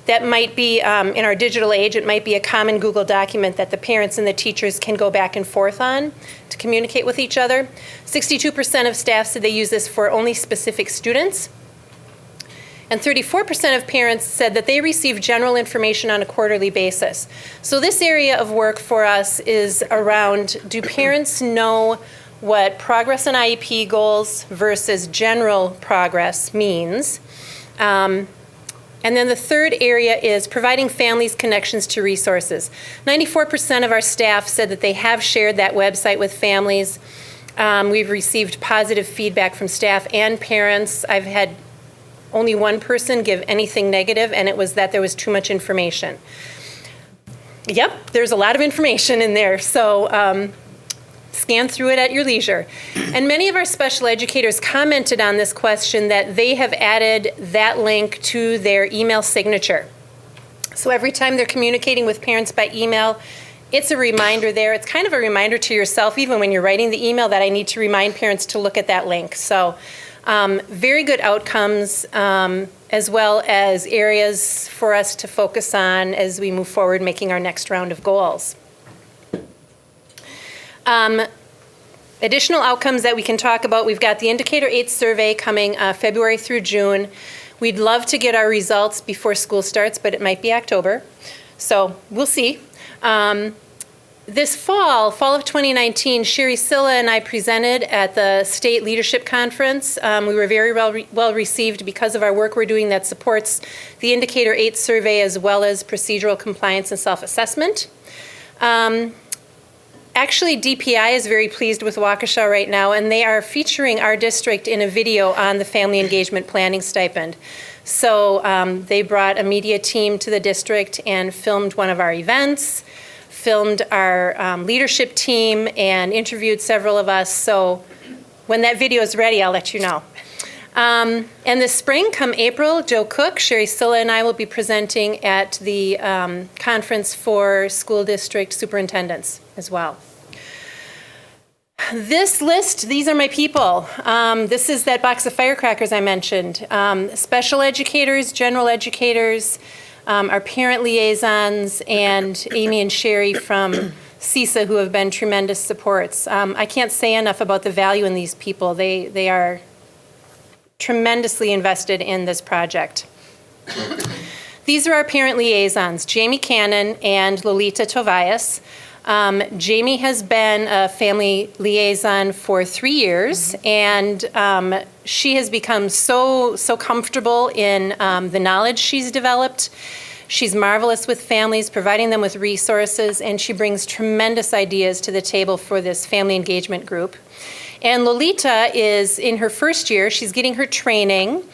That might be, in our digital age, it might be a common Google document that the parents and the teachers can go back and forth on to communicate with each other. 62% of staff said they use this for only specific students. And 34% of parents said that they receive general information on a quarterly basis. So this area of work for us is around, do parents know what progress on IEP goals versus general progress means? And then the third area is providing families connections to resources. 94% of our staff said that they have shared that website with families. We've received positive feedback from staff and parents. I've had only one person give anything negative, and it was that there was too much information. Yep, there's a lot of information in there, so scan through it at your leisure. And many of our special educators commented on this question that they have added that link to their email signature. So every time they're communicating with parents by email, it's a reminder there. It's kind of a reminder to yourself, even when you're writing the email, that I need to remind parents to look at that link. So very good outcomes, as well as areas for us to focus on as we move forward making our next round of goals. Additional outcomes that we can talk about, we've got the Indicator 8 survey coming February through June. We'd love to get our results before school starts, but it might be October. So we'll see. This fall of 2019, Sherry Silla and I presented at the State Leadership Conference. We were very well received because of our work we're doing that supports the Indicator 8 survey as well as procedural compliance and self-assessment. Actually, DPI is very pleased with Waukesha right now, and they are featuring our district in a video on the Family Engagement Planning Stipend. So they brought a media team to the district and filmed one of our events, filmed our leadership team, and interviewed several of us. So when that video is ready, I'll let you know. And this spring, come April, Joe Cook, Sherry Silla, and I will be presenting at the conference for school district superintendents as well. This list, these are my people. This is that box of firecrackers I mentioned. Special educators, general educators, our parent liaisons, and Amy and Sherry from CISA, who have been tremendous supports. I can't say enough about the value in these people. They are tremendously invested in this project. These are our parent liaisons, Jaimee Cannon and Lolita Tovias. Jaimee has been a family liaison for 3 years, and she has become so comfortable in the knowledge she's developed. She's marvelous with families, providing them with resources, and she brings tremendous ideas to the table for this family engagement group. And Lolita is in her first year. She's getting her training.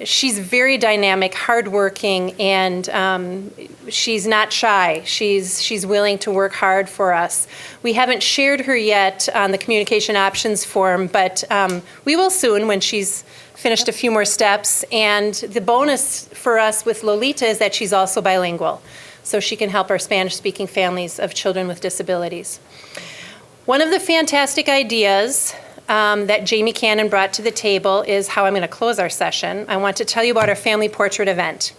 She's very dynamic, hardworking, and she's not shy. She's willing to work hard for us. We haven't shared her yet on the communication options form, but we will soon when she's finished a few more steps. And the bonus for us with Lolita is that she's also bilingual, so she can help our Spanish-speaking families of children with disabilities. One of the fantastic ideas that Jaimee Cannon brought to the table is how I'm going to close our session. I want to tell you about our family portrait event.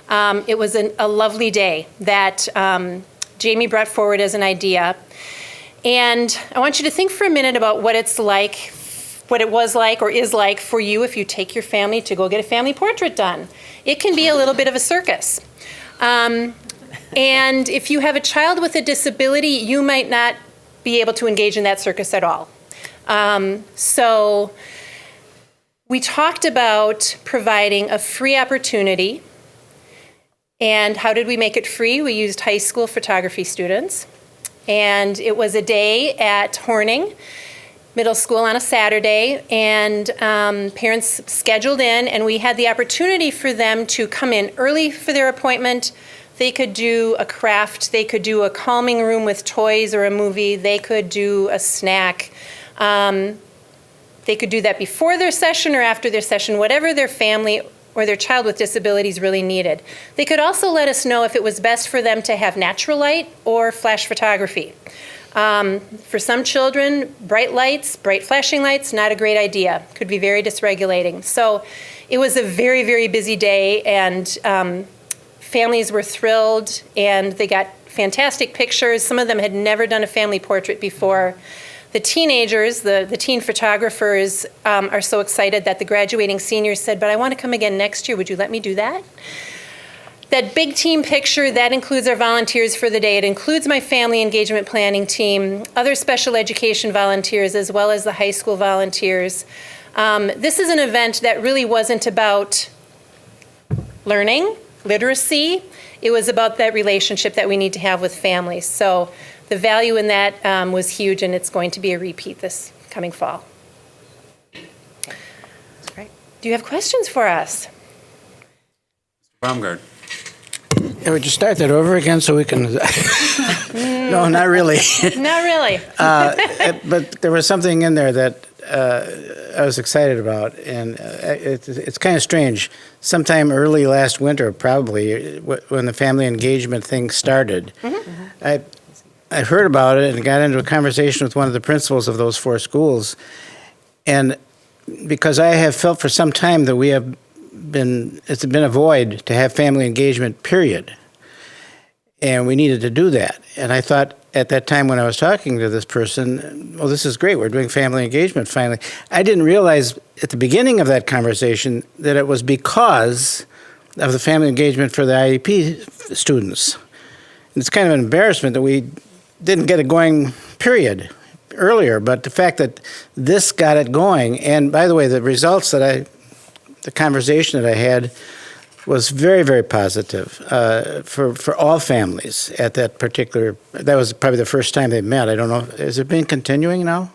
It was a lovely day that Jaimee brought forward as an idea. And I want you to think for a minute about what it's like, what it was like or is like for you if you take your family to go get a family portrait done. It can be a little bit of a circus. And if you have a child with a disability, you might not be able to engage in that circus at all. So we talked about providing a free opportunity. And how did we make it free? We used high school photography students. And it was a day at Horning Middle School on a Saturday, and parents scheduled in, and we had the opportunity for them to come in early for their appointment. They could do a craft, they could do a calming room with toys or a movie, they could do a snack. They could do that before their session or after their session, whatever their family or their child with disabilities really needed. They could also let us know if it was best for them to have natural light or flash photography. For some children, bright lights, bright flashing lights, not a great idea. Could be very dysregulating. So it was a very, very busy day, and families were thrilled, and they got fantastic pictures. Some of them had never done a family portrait before. The teenagers, the teen photographers, are so excited that the graduating seniors said, "But I want to come again next year. Would you let me do that?" That big team picture, that includes our volunteers for the day. It includes my family engagement planning team, other special education volunteers, as well as the high school volunteers. This is an event that really wasn't about learning, literacy. It was about that relationship that we need to have with families. So the value in that was huge, and it's going to be a repeat this coming fall. That's great. Do you have questions for us? Baumgart. Yeah, would you start that over again so we can? No, not really. Not really. But there was something in there that I was excited about, and it's kind of strange. Sometime early last winter, probably, when the family engagement thing started, I heard about it and got into a conversation with one of the principals of those 4 schools, and because I have felt for some time that it's been a void to have family engagement, period. And we needed to do that. And I thought at that time when I was talking to this person, well, this is great, we're doing family engagement finally. I didn't realize at the beginning of that conversation that it was because of the family engagement for the IEP students. And it's kind of an embarrassment that we didn't get it going, period, earlier. But the fact that this got it going, and by the way, the results that the conversation that I had was very, very positive for all families at that particular, that was probably the first time they met. I don't know, has it been continuing now?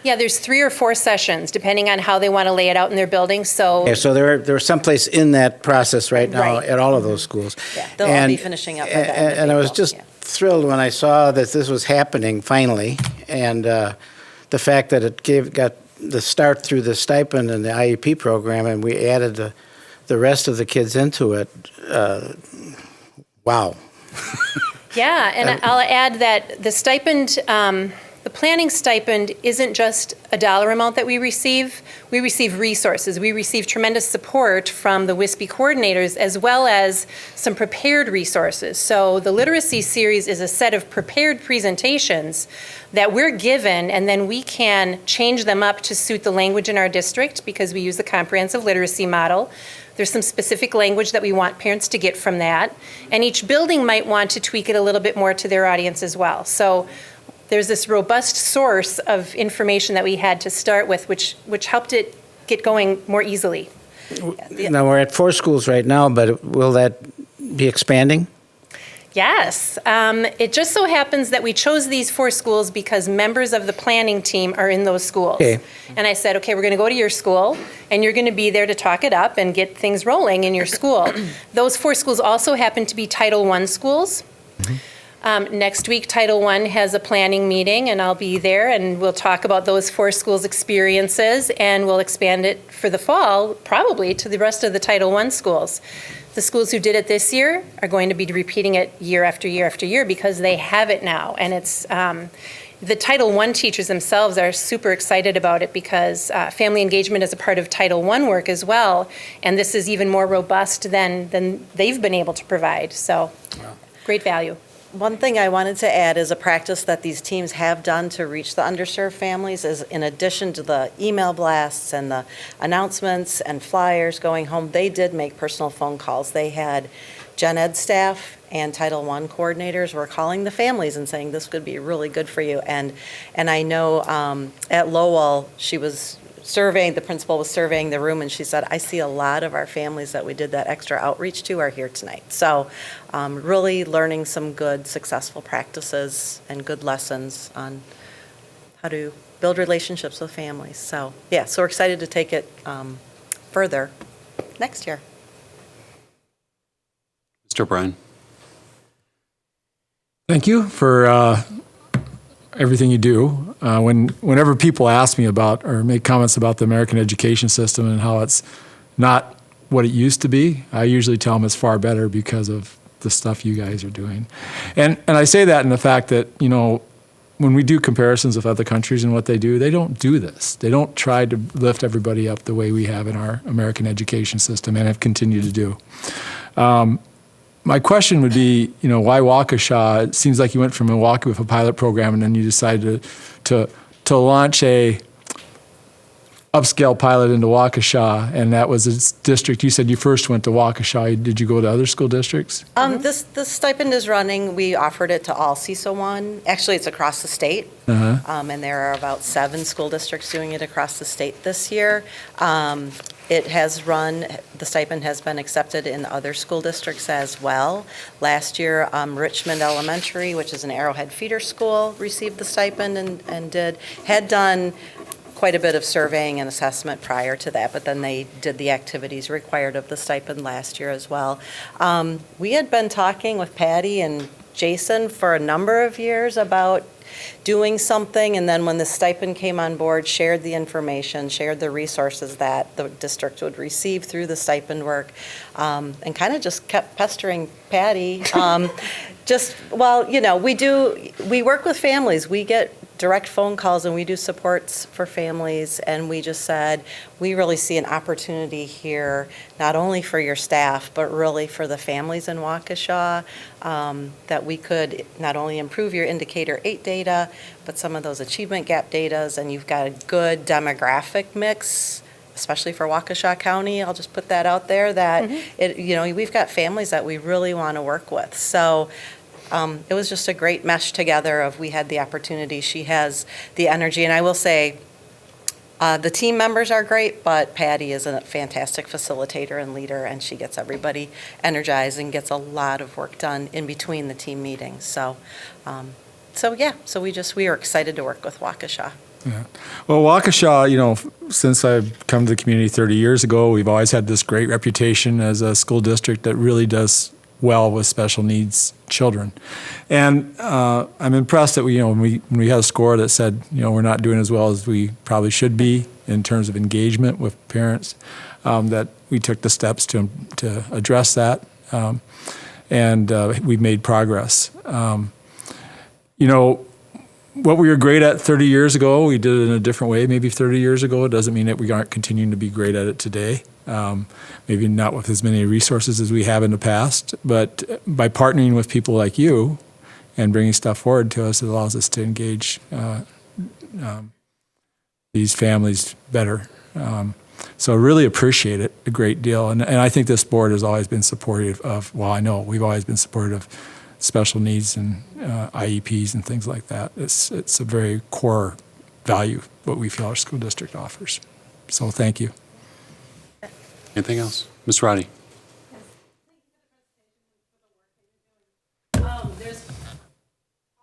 Yeah, there's 3 or 4 sessions, depending on how they want to lay it out in their building, so. Yeah, so they're someplace in that process right now at all of those schools. Yeah, they'll all be finishing up by the end of And I was April. just thrilled when I saw that this was happening finally, and the fact that it got the start through the stipend and the IEP program, and we added the rest of the kids into it. Wow. Yeah, and I'll add that the stipend the planning stipend isn't just a dollar amount that we receive. We receive resources. We receive tremendous support from the WISPE coordinators, as well as some prepared resources. So the literacy series is a set of prepared presentations that we're given, and then we can change them up to suit the language in our district because we use the comprehensive literacy model. There's some specific language that we want parents to get from that, and each building might want to tweak it a little bit more to their audience as well. So there's this robust source of information that we had to start with, which helped it get going more easily. Now, we're at 4 schools right now, but will that be expanding? Yes. It just so happens that we chose these 4 schools because members of the planning team are in those schools. Okay. And I said, okay, we're going to go to your school, and you're going to be there to talk it up and get things rolling in your school. Those 4 schools also happen to be Title I schools. Next week, Title I has a planning meeting, and I'll be there, and we'll talk about those 4 schools' experiences, and we'll expand it for the fall, probably, to the rest of the Title I schools. The schools who did it this year are going to be repeating it year after year after year because they have it now. And it's the Title I teachers themselves are super excited about it because family engagement is a part of Title I work as well. And this is even more robust than they've been able to provide. So great value. One thing I wanted to add is a practice that these teams have done to reach the underserved families is, in addition to the email blasts and the announcements and flyers going home, they did make personal phone calls. They had Gen Ed staff and Title I coordinators were calling the families and saying this could be really good for you. And I know at Lowell, the principal was surveying the room, and she said, I see a lot of our families that we did that extra outreach to are here tonight. So really learning some good, successful practices and good lessons on how to build relationships with families. So yeah, so we're excited to take it further next year. Mr. O'Brien. Thank you for everything you do. Whenever people ask me about or make comments about the American education system and how it's not what it used to be, I usually tell them it's far better because of the stuff you guys are doing. And I say that in the fact that, when we do comparisons with other countries and what they do, they don't do this. They don't try to lift everybody up the way we have in our American education system and have continued to do. My question would be, why Waukesha? It seems like you went from Milwaukee with a pilot program, and then you decided to launch a upscale pilot into Waukesha, and that was a district. You said you first went to Waukesha. Did you go to other school districts? This stipend is running. We offered it to all CISO 1. Actually, it's across the state, and there are about 7 school districts doing it across the state this year. It has run, the stipend has been accepted in other school districts as well. Last year, Richmond Elementary, which is an Arrowhead feeder school, received the stipend and had done quite a bit of surveying and assessment prior to that, but then they did the activities required of the stipend last year as well. We had been talking with Patty and Jason for a number of years about doing something, and then when the stipend came on board, shared the information, shared the resources that the district would receive through the stipend work, and kind of just kept pestering Patty. We work with families. We get direct phone calls and we do supports for families, and we just said, we really see an opportunity here, not only for your staff, but really for the families in Waukesha, that we could not only improve your Indicator 8 data, but some of those achievement gap datas, and you've got a good demographic mix, especially for Waukesha County. I'll just put that out there, that we've got families that we really want to work with. So it was just a great mesh together of, we had the opportunity, she has the energy, and I will say the team members are great, but Patty is a fantastic facilitator and leader, and she gets everybody energized and gets a lot of work done in between the team meetings. So we are excited to work with Waukesha. Yeah. Well, Waukesha, since I've come to the community 30 years ago, we've always had this great reputation as a school district that really does well with special needs children. And I'm impressed that when we had a score that said, we're not doing as well as we probably should be in terms of engagement with parents, that we took the steps to address that, and we've made progress. what we were great at 30 years ago, we did it in a different way, maybe 30 years ago. It doesn't mean that we aren't continuing to be great at it today. Maybe not with as many resources as we have in the past, but by partnering with people like you and bringing stuff forward to us, it allows us to engage these families better. So I really appreciate it a great deal. And I think this board has always been supportive of, well, I know we've always been supportive of special needs and IEPs and things like that. It's a very core value what we feel our school district offers. So thank you. Anything else? Ms. Roddy?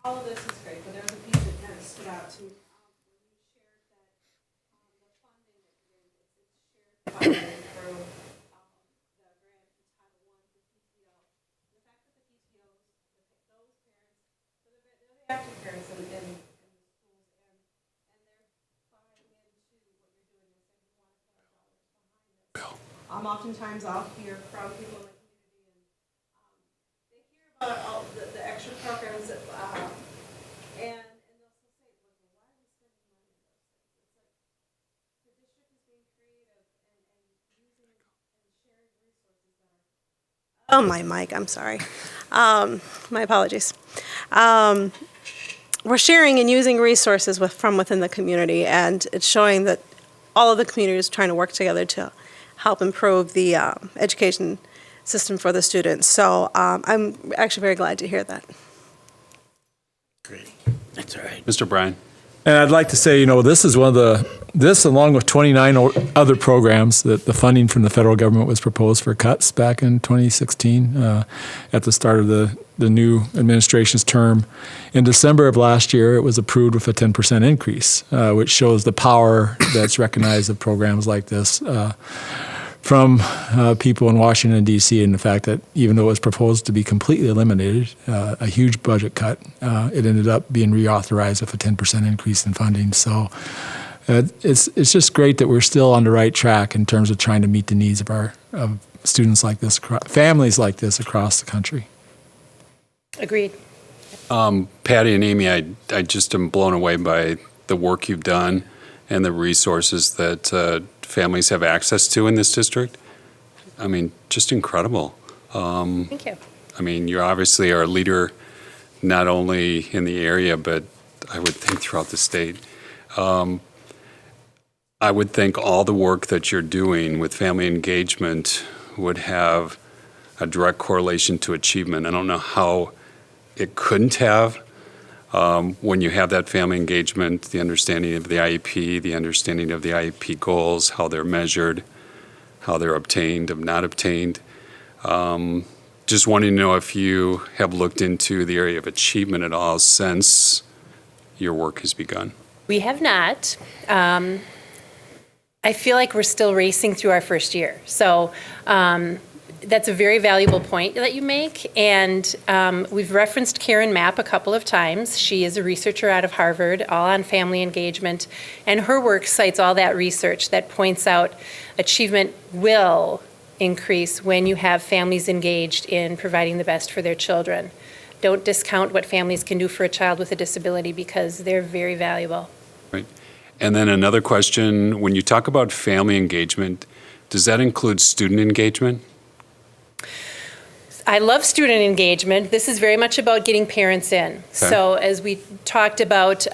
All of this is great, but there was a piece that kind of stood out to me. When you shared that the funding that you're getting, it's shared funding through the grant Title I for PTO. The fact that the PTOs, those parents, so they're the active parents in the schools, and they're buying into what you're doing and saying we want to put our dollars behind this. Oftentimes I'll hear from people in the community and they hear about all the extra programs that, and they'll still say, well, why are we spending money on those things? It's like the district is being creative and using and sharing resources that are. Oh, my mic, I'm sorry. My apologies. We're sharing and using resources from within the community, and it's showing that all of the community is trying to work together to help improve the education system for the students. So I'm actually very glad to hear that. Great. That's all right. Mr. Bryan? And I'd like to say, this is one of this along with 29 other programs that the funding from the federal government was proposed for cuts back in 2016 at the start of the new administration's term. In December of last year, it was approved with a 10% increase, which shows the power that's recognized of programs like this from people in Washington, D.C., and the fact that even though it was proposed to be completely eliminated, a huge budget cut, it ended up being reauthorized with a 10% increase in funding. So it's just great that we're still on the right track in terms of trying to meet the needs of students like this, families like this across the country. Agreed. Patty and Amy, I just am blown away by the work you've done and the resources that families have access to in this district. I mean, just incredible. Thank you. I mean, you obviously are a leader not only in the area, but I would think throughout the state. I would think all the work that you're doing with family engagement would have a direct correlation to achievement. I don't know how it couldn't have. When you have that family engagement, the understanding of the IEP, the understanding of the IEP goals, how they're measured, how they're obtained or not obtained. Just wanting to know if you have looked into the area of achievement at all since your work has begun. We have not. I feel like we're still racing through our first year. So that's a very valuable point that you make. And we've referenced Karen Mapp a couple of times. She is a researcher out of Harvard, all on family engagement. And her work cites all that research that points out achievement will increase when you have families engaged in providing the best for their children. Don't discount what families can do for a child with a disability because they're very valuable. Right. And then another question, when you talk about family engagement, does that include student engagement? I love student engagement. This is very much about getting parents in. Okay. So as we talked about,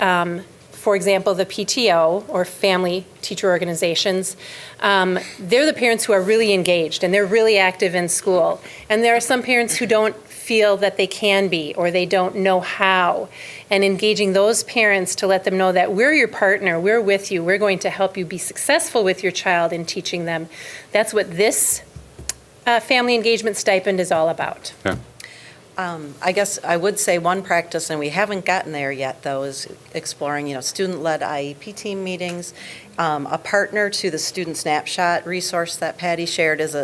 for example, the PTO or family teacher organizations, they're the parents who are really engaged and they're really active in school. And there are some parents who don't feel that they can be or they don't know how. And engaging those parents to let them know that we're your partner, we're with you, we're going to help you be successful with your child in teaching them. That's what this family engagement stipend is all about. Yeah. I guess I would say one practice, and we haven't gotten there yet, though, is exploring, student-led IEP team meetings. A partner to the Student Snapshot resource that Patty shared is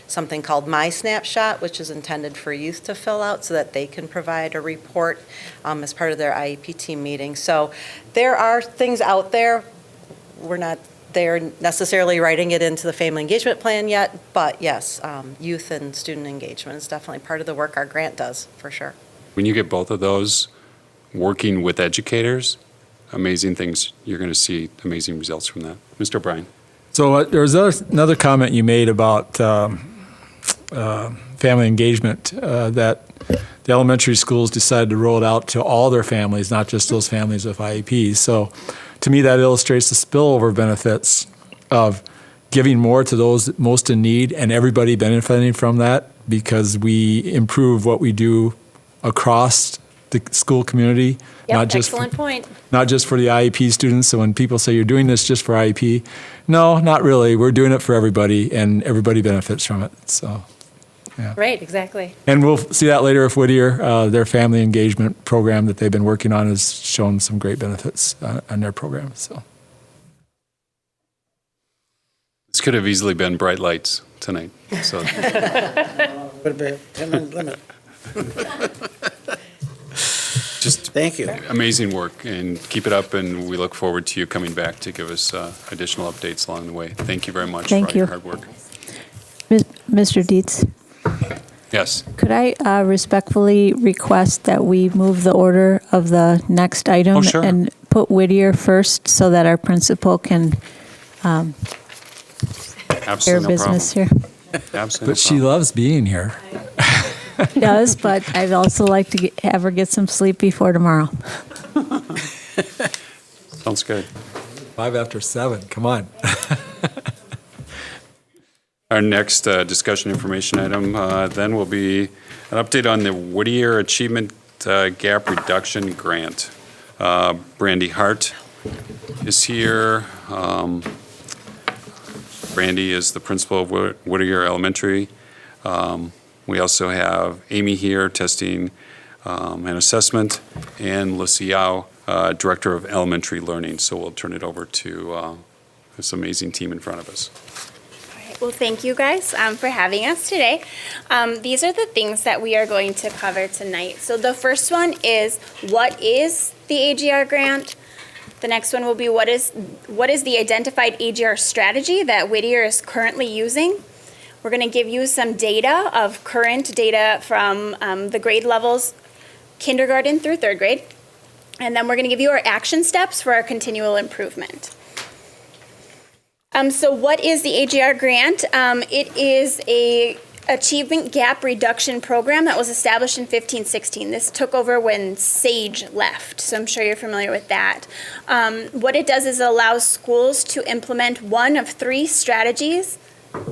something called My Snapshot, which is intended for youth to fill out so that they can provide a report as part of their IEP team meeting. So there are things out there. We're not there necessarily writing it into the family engagement plan yet, but yes, youth and student engagement is definitely part of the work our grant does, for sure. When you get both of those working with educators, amazing things. You're going to see amazing results from that. Mr. O'Brien. So there was another comment you made about family engagement, that the elementary schools decided to roll it out to all their families, not just those families with IEPs. So to me, that illustrates the spillover benefits of giving more to those most in need and everybody benefiting from that, because we improve what we do across the school community. Yep, excellent point. Not just for the IEP students. So when people say you're doing this just for IEP, no, not really. We're doing it for everybody, and everybody benefits from it. So, yeah. Right, exactly. And we'll see that later if Whittier, their family engagement program that they've been working on, has shown some great benefits on their program. So This could have easily been bright lights tonight. So. Would have been a 10-minute limit. Just thank you. Amazing work, and keep it up, and we look forward to you coming back to give us additional updates along the way. Thank you very much for all your hard work. Mr. Dietz, Yes. could I respectfully request that we move the order of the next item sure. and put Whittier first so that our principal can Absolutely no business problem. here? Absolutely. But she loves being here. She does, but I'd also like to have her get some sleep before tomorrow. Sounds good. 5 after 7. Come on. Our next discussion information item then will be an update on the Whittier Achievement Gap Reduction Grant. Brandy Hart is here. Brandy is the principal of Whittier Elementary. We also have Amy here, testing and assessment, and Luciao, Director of Elementary Learning. So we'll turn it over to this amazing team in front of us. Well, thank you guys for having us today. These are the things that we are going to cover tonight. So the first one is, what is the AGR grant? The next one will be, what is the identified AGR strategy that Whittier is currently using? We're going to give you some data of current data from the grade levels, kindergarten through third grade. And then we're going to give you our action steps for our continual improvement. So what is the AGR grant? It is a Achievement Gap Reduction Program that was established in 1516. This took over when SAGE left, so I'm sure you're familiar with that. What it does is it allows schools to implement one of 3 strategies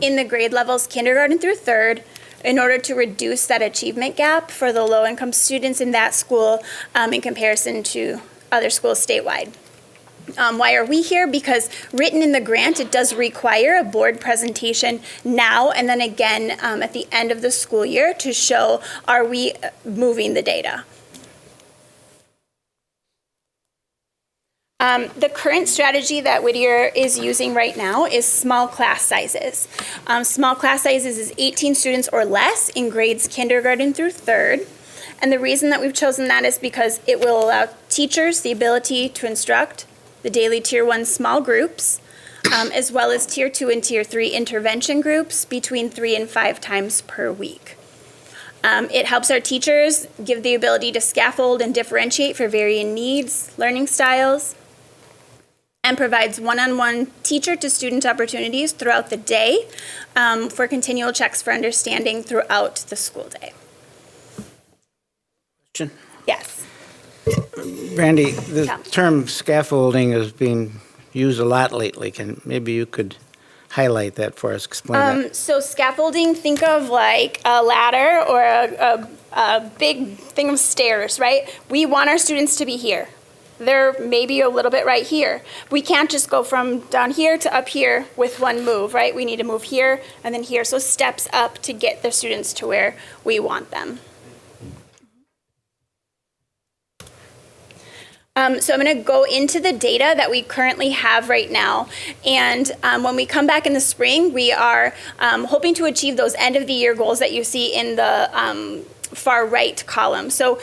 in the grade levels kindergarten through third in order to reduce that achievement gap for the low-income students in that school in comparison to other schools statewide. Why are we here? Because written in the grant, it does require a board presentation now and then again at the end of the school year to show, are we moving the data? The current strategy that Whittier is using right now is small class sizes. Small class sizes is 18 students or less in grades kindergarten through third. And the reason that we've chosen that is because it will allow teachers the ability to instruct the daily Tier 1 small groups, as well as Tier 2 and Tier 3 intervention groups between 3 and 5 times per week. It helps our teachers give the ability to scaffold and differentiate for varying needs, learning styles, and provides one-on-one teacher-to-student opportunities throughout the day for continual checks for understanding throughout the school day. Question? Yes. Brandy, the term scaffolding is being used a lot lately. Maybe you could highlight that for us, explain that. So scaffolding, think of like a ladder or a big thing of stairs, right? We want our students to be here. They're maybe a little bit right here. We can't just go from down here to up here with one move, right? We need to move here and then here. So steps up to get the students to where we want them. So I'm going to go into the data that we currently have right now. And when we come back in the spring, we are hoping to achieve those end of the year goals that you see in the far right column. So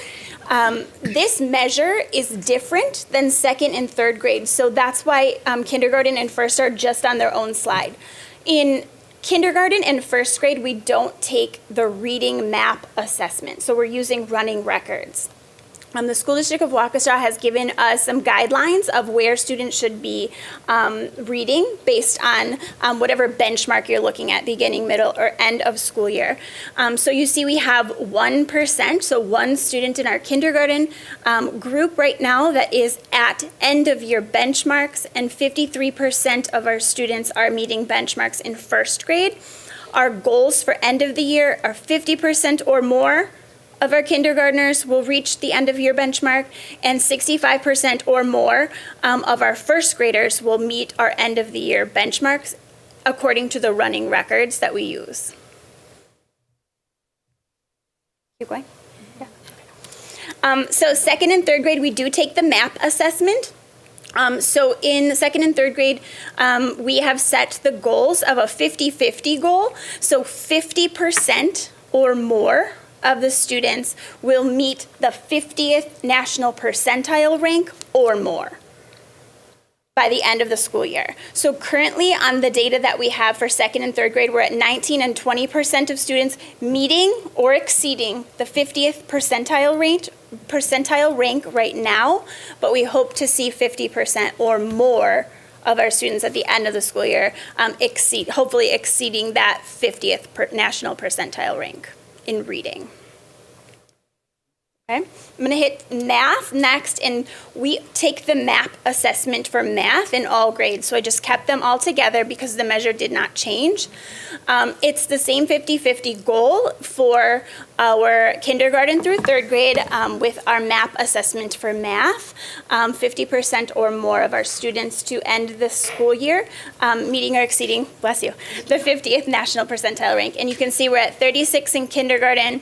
this measure is different than second and third grade. So that's why kindergarten and first are just on their own slide. In kindergarten and first grade, we don't take the reading map assessment. So we're using running records. The School District of Waukesha has given us some guidelines of where students should be reading based on whatever benchmark you're looking at, beginning, middle, or end of school year. So you see we have 1%, so one student in our kindergarten group right now that is at end of year benchmarks, and 53% of our students are meeting benchmarks in first grade. Our goals for end of the year are 50% or more of our kindergartners will reach the end of year benchmark, and 65% or more of our first graders will meet our end of the year benchmarks according to the running records that we use. Keep going. Yeah. So second and third grade, we do take the MAP assessment. So in second and third grade, we have set the goals of a 50-50 goal. So 50% or more of the students will meet the 50th national percentile rank or more by the end of the school year. So currently on the data that we have for second and third grade, we're at 19 and 20% of students meeting or exceeding the 50th percentile rank right now, but we hope to see 50% or more of our students at the end of the school year hopefully exceeding that 50th national percentile rank in reading. Okay. I'm going to hit math next, and we take the MAP assessment for math in all grades. So I just kept them all together because the measure did not change. It's the same 50-50 goal for our kindergarten through third grade with our MAP assessment for math. 50% or more of our students to end the school year meeting or exceeding, bless you, the 50th national percentile rank. And you can see we're at 36 in kindergarten,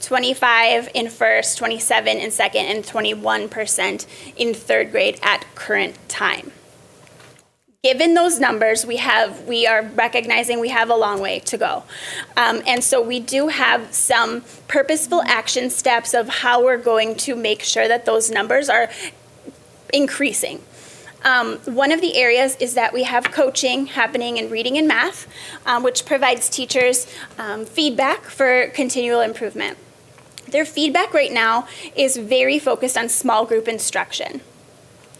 25 in first, 27 in second, and 21% in third grade at current time. Given those numbers, we are recognizing we have a long way to go. And so we do have some purposeful action steps of how we're going to make sure that those numbers are increasing. One of the areas is that we have coaching happening in reading and math, which provides teachers feedback for continual improvement. Their feedback right now is very focused on small group instruction.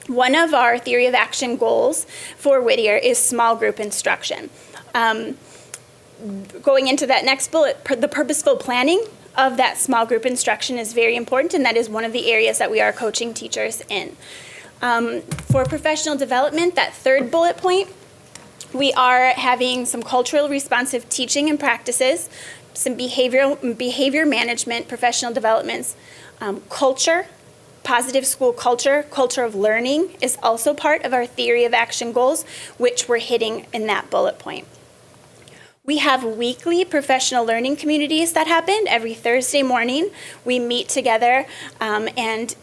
One of our theory of action goals for Whittier is small group instruction. Going into that next bullet, the purposeful planning of that small group instruction is very important, and that is one of the areas that we are coaching teachers in. For professional development, that third bullet point, we are having some cultural responsive teaching and practices, some behavior management, professional developments, culture, positive school culture, culture of learning is also part of our theory of action goals, which we're hitting in that bullet point. We have weekly professional learning communities that happen every Thursday morning. We meet together and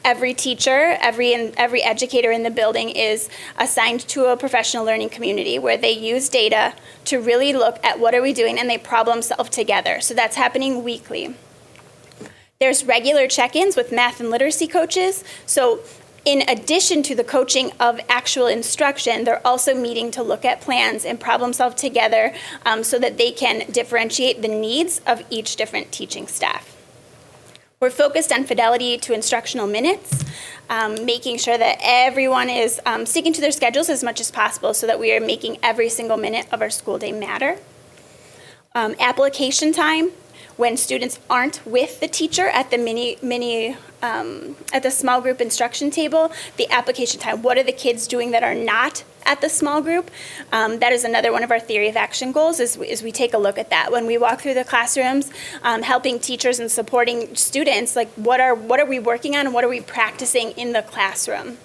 every teacher, every educator in the building is assigned to a professional learning community where they use data to really look at what are we doing, and they problem solve together. So that's happening weekly. There's regular check-ins with math and literacy coaches. So in addition to the coaching of actual instruction, they're also meeting to look at plans and problem solve together so that they can differentiate the needs of each different teaching staff. We're focused on fidelity to instructional minutes, making sure that everyone is sticking to their schedules as much as possible so that we are making every single minute of our school day matter. Application time, when students aren't with the teacher at the at the small group instruction table, the application time, what are the kids doing that are not at the small group? That is another one of our theory of action goals is we take a look at that. When we walk through the classrooms, helping teachers and supporting students, like what are we working on and what are we practicing in the classroom?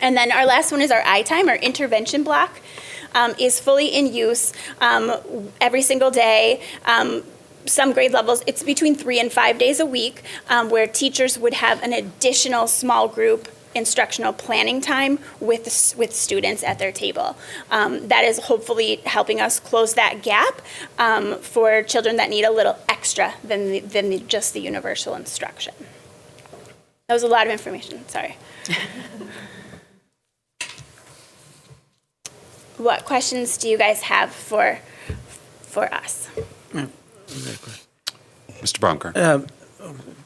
And then our last one is our I time, our intervention block, is fully in use every single day. Some grade levels, it's between 3 and 5 days a week where teachers would have an additional small group instructional planning time with students at their table. That is hopefully helping us close that gap for children that need a little extra than just the universal instruction. That was a lot of information, sorry. What questions do you guys have for us? Mr. Baumgar.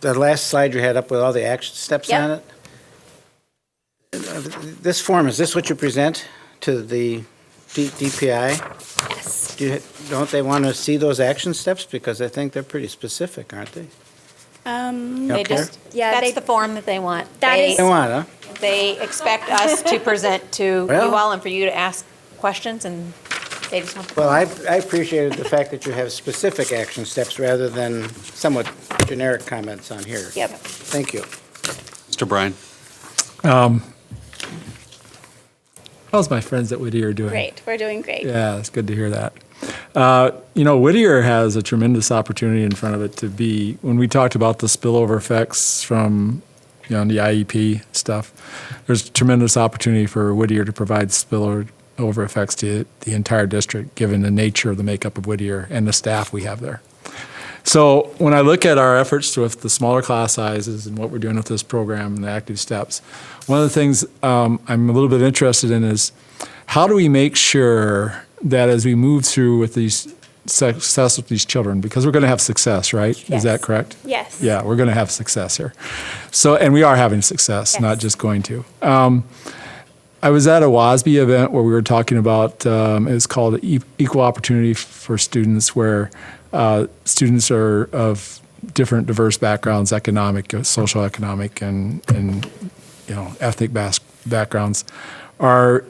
the last slide you had up with all the action steps Yep. on it. This form, is this what you present to the DPI? Yes. Don't they want to see those action steps? Because I think they're pretty specific, aren't they? They Up there? just, yeah, That's they, the form that they want. that They- is, They want, huh? They expect us to present to Well- you all and for you to ask questions, and they just want the Well, I appreciated the fact that you have specific action steps rather than somewhat generic comments on here. Yep. Thank you. Mr. Bryan? How's my friends at Whittier doing? great. We're doing great. Yeah, it's good to hear that. Whittier has a tremendous opportunity in front of it to be, when we talked about the spillover effects from, the IEP stuff, there's tremendous opportunity for Whittier to provide spillover effects to the entire district, given the nature of the makeup of Whittier and the staff we have there. So when I look at our efforts with the smaller class sizes and what we're doing with this program and the active steps, one of the things I'm a little bit interested in is how do we make sure that as we move through with these success with these children, because we're going to have success, right? Yes. Is that correct? Yes. Yeah, we're going to have success here. So, and we are having success, Yes. not just going to. I was at a WASB event where we were talking about, it's called Equal Opportunity for Students, where students are of different diverse backgrounds, economic, social economic, and ethnic backgrounds, are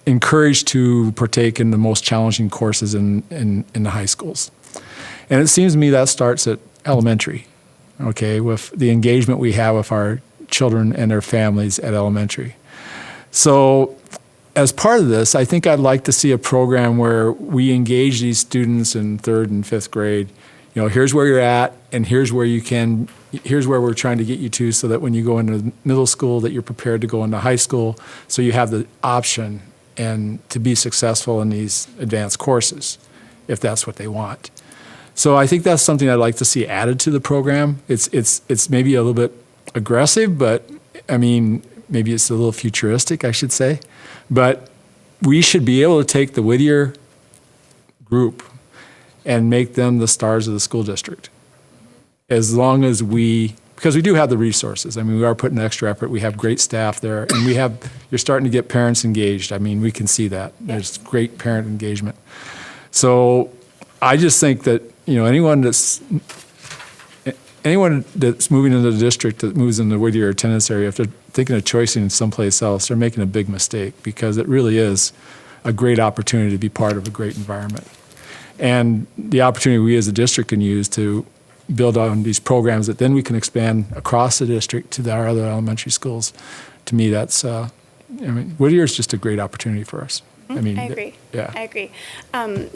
encouraged to partake in the most challenging courses in the high schools. And it seems to me that starts at elementary, okay, with the engagement we have with our children and their families at elementary. So as part of this, I think I'd like to see a program where we engage these students in 3rd and 5th grade. Here's where you're at, and here's where we're trying to get you to, so that when you go into middle school, that you're prepared to go into high school, so you have the option and to be successful in these advanced courses, if that's what they want. So I think that's something I'd like to see added to the program. It's maybe a little bit aggressive, but maybe it's a little futuristic, I should say. But we should be able to take the Whittier group and make them the stars of the school district. As long as because we do have the resources. We are putting extra effort. We have great staff there, and you're starting to get parents engaged. We can see that. There's great parent engagement. So I just think that, anyone that's moving into the district, that moves in the Whittier attendance area, if they're thinking of choicing someplace else, they're making a big mistake, because it really is a great opportunity to be part of a great environment. And the opportunity we as a district can use to build on these programs that then we can expand across the district to our other elementary schools. To me, that's, Whittier is just a great opportunity for us. I agree. Yeah. I agree.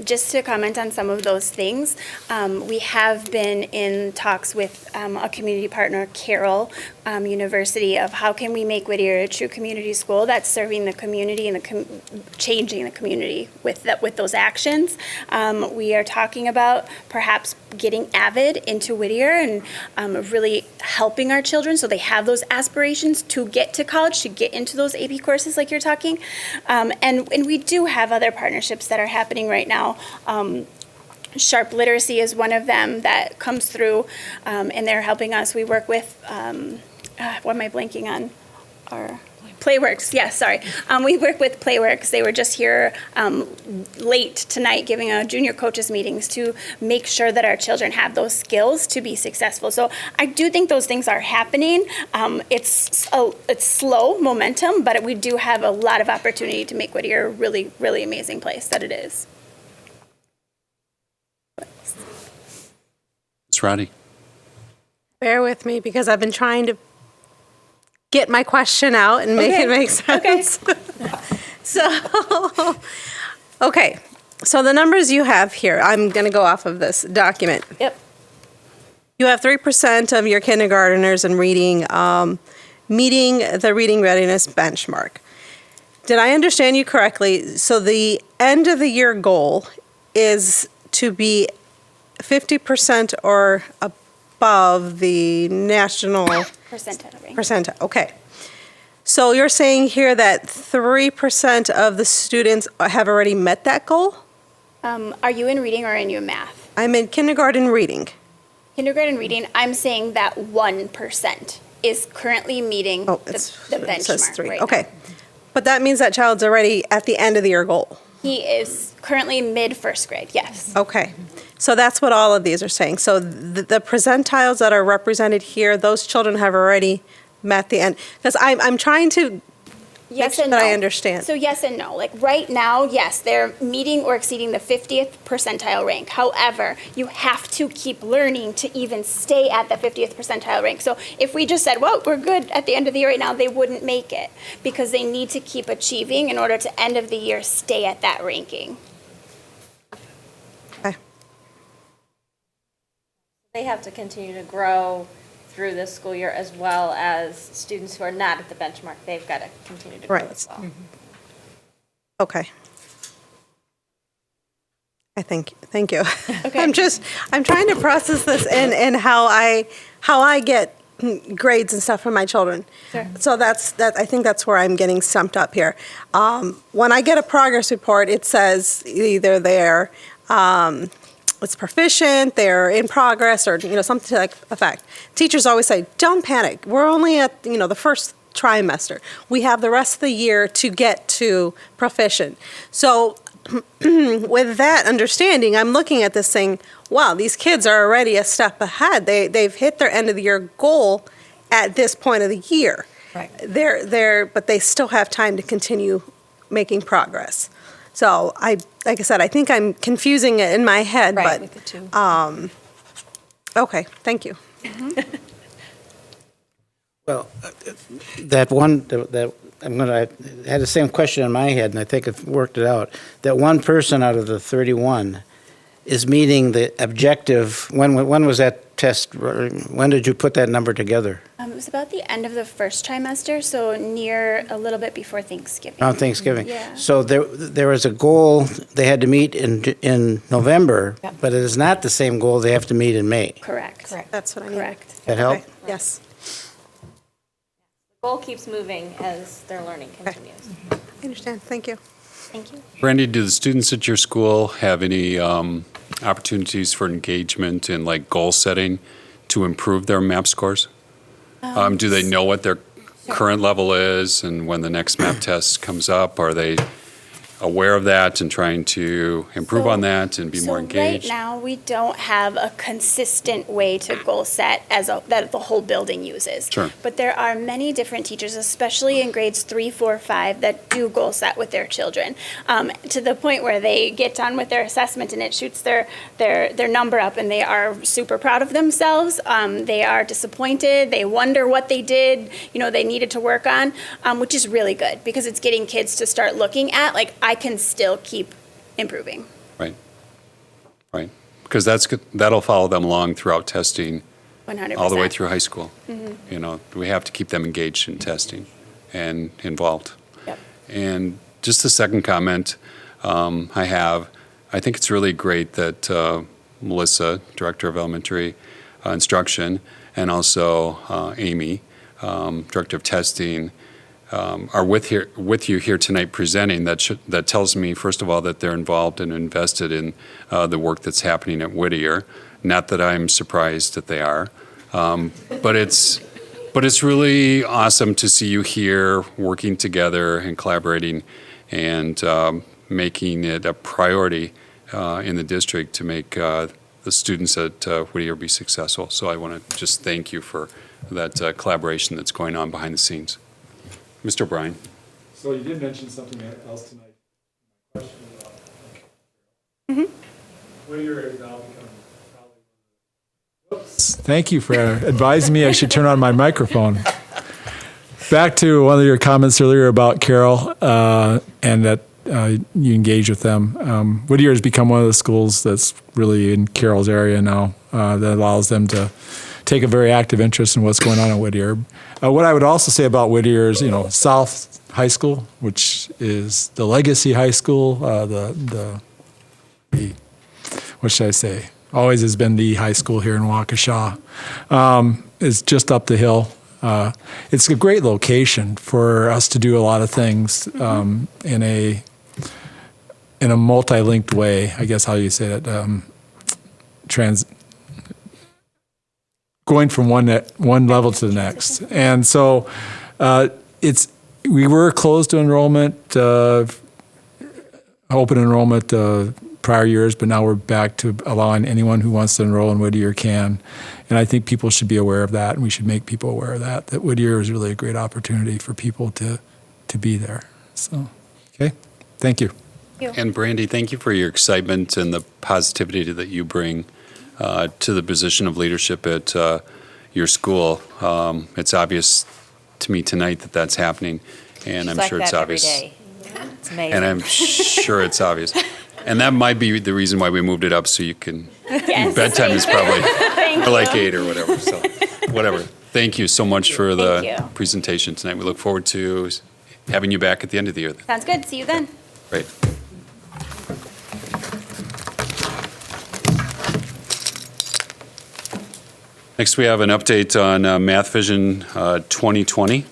Just to comment on some of those things, we have been in talks with a community partner, Carroll University, of how can we make Whittier a true community school that's serving the community and changing the community with those actions. We are talking about perhaps getting AVID into Whittier and really helping our children so they have those aspirations to get to college, to get into those AP courses like you're talking. And we do have other partnerships that are happening right now. Sharp Literacy is one of them that comes through, and they're helping us. We work with, what am I blanking on? Playworks, yes, sorry. We work with Playworks. They were just here late tonight giving junior coaches meetings to make sure that our children have those skills to be successful. So I do think those things are happening. It's slow momentum, but we do have a lot of opportunity to make Whittier a really, really amazing place that it is. Ms. Roddy? Bear with me, because I've been trying to get my question out and make it make sense. Okay. So the numbers you have here, I'm going to go off of this document. Yep. You have 3% of your kindergarteners in reading, meeting the reading readiness benchmark. Did I understand you correctly? So the end of the year goal is to be 50% or above the national percentile. Okay. So you're saying here that 3% of the students have already met that goal? Are you in reading or in your math? I'm in kindergarten reading. kindergarten reading, I'm saying that 1% is currently meeting the benchmark. It says 3. right Okay. now. But that means that child's already at the end of the year goal. He is currently mid first grade, yes. Okay. So that's what all of these are saying. So the percentiles that are represented here, those children have already met the end. Because I'm trying to Yes make and sure no. that I understand. So yes and no. Like right now, yes, they're meeting or exceeding the 50th percentile rank. However, you have to keep learning to even stay at the 50th percentile rank. So if we just said, well, we're good at the end of the year right now, they wouldn't make it because they need to keep achieving in order to end of the year stay at that ranking. Okay. They have to continue to grow through this school year as well as students who are not at the benchmark. They've got to continue to grow Right. as well. Okay. Thank you. Okay. I'm trying to process this in how I get grades and stuff for my children. Sure. So I think that's where I'm getting stumped up here. When I get a progress report, it says either they're it's proficient, they're in progress, or something to that effect. Teachers always say, "Don't panic. We're only at the first trimester. We have the rest of the year to get to proficient." So with that understanding, I'm looking at this saying, "Wow, these kids are already a step ahead. They've hit their end of the year goal at this point of the year. Right. But they still have time to continue making progress." So like I said, I think I'm confusing it in my head, Right, but with the two. Okay, thank you. Well, that I had the same question in my head, and I think I've worked it out. That one person out of the 31 is meeting the objective. When was that test? When did you put that number together? It was about the end of the first trimester, so near a little bit before Thanksgiving. On Thanksgiving. Yeah. So there was a goal they had to meet in November, Yep. but it is not the same goal they have to meet in May. Correct. That's what I need. Correct. That help? Okay, yes. The goal keeps moving as their learning continues. I understand. Thank you. Thank you. Brandy, do the students at your school have any opportunities for engagement in like goal setting to improve their MAP scores? Do they know what their current level is and when the next MAP test comes up? Are they aware of that and trying to improve on that and be more engaged? Right now, we don't have a consistent way to goal set that the whole building uses. Sure. But there are many different teachers, especially in grades 3, 4, 5, that do goal set with their children, to the point where they get done with their assessment and it shoots their number up and they are super proud of themselves. They are disappointed. They wonder what they did, they needed to work on, which is really good because it's getting kids to start looking at, like, I can still keep improving. Right. Because that'll follow them along throughout testing 100%. all the way through high school. Mm-hmm. We have to keep them engaged in testing and involved. Yep. And just the second comment I think it's really great that Melissa, Director of Elementary Instruction, and also Amy, Director of Testing, are with you here tonight presenting. That tells me, first of all, that they're involved and invested in the work that's happening at Whittier. Not that I'm surprised that they are, but it's really awesome to see you here working together and collaborating and making it a priority in the district to make the students at Whittier be successful. So I want to just thank you for that collaboration that's going on behind the scenes. Mr. O'Brien. So you did mention something else tonight. Question about Whittier is now becoming probably. Thank you for advising me I should turn on my microphone. Back to one of your comments earlier about Carroll and that you engage with them. Whittier has become one of the schools that's really in Carroll's area now that allows them to take a very active interest in what's going on at Whittier. What I would also say about Whittier is, South High School, which is the legacy high school, the what should I say? Always has been the high school here in Waukesha. Is just up the hill. It's a great location for us to do a lot of things in a multi-linked way. I guess how you say that. going from one level to the next. And so we were closed to enrollment, open enrollment prior years, but now we're back to allowing anyone who wants to enroll in Whittier can. And I think people should be aware of that, and we should make people aware of that Whittier is really a great opportunity for people to be there. So, okay, thank you. And Brandy, thank you for your excitement and the positivity that you bring to the position of leadership at your school. It's obvious to me tonight that that's happening, and I'm sure it's obvious. It's amazing. And I'm sure it's obvious. And that might be the reason why we moved it up, so you can. Yes. Bedtime is probably Thank like you. 8 or whatever. So, whatever. Thank you so much for the Thank you. presentation tonight. We look forward to having you back at the end of the year. Sounds good. See you then. Great. Next, we have an update on Math Vision 2020.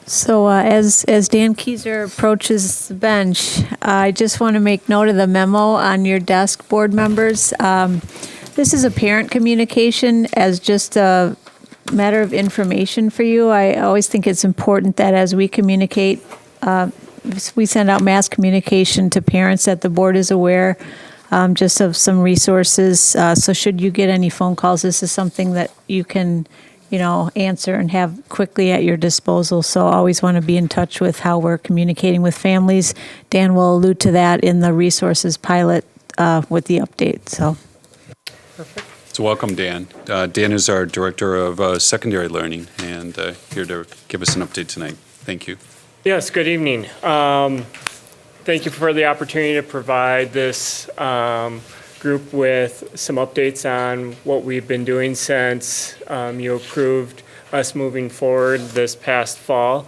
So as Dan Keyser approaches the bench, I just want to make note of the memo on your desk, board members. This is a parent communication as just a matter of information for you. I always think it's important that as we communicate, we send out mass communication to parents that the board is aware just of some resources. So should you get any phone calls, this is something that you can answer and have quickly at your disposal. So always want to be in touch with how we're communicating with families. Dan will allude to that in the resources pilot with the update. So welcome, Dan. Dan is our Director of Secondary Learning and here to give us an update tonight. Thank you. Yes, good evening. Thank you for the opportunity to provide this group with some updates on what we've been doing since you approved us moving forward this past fall.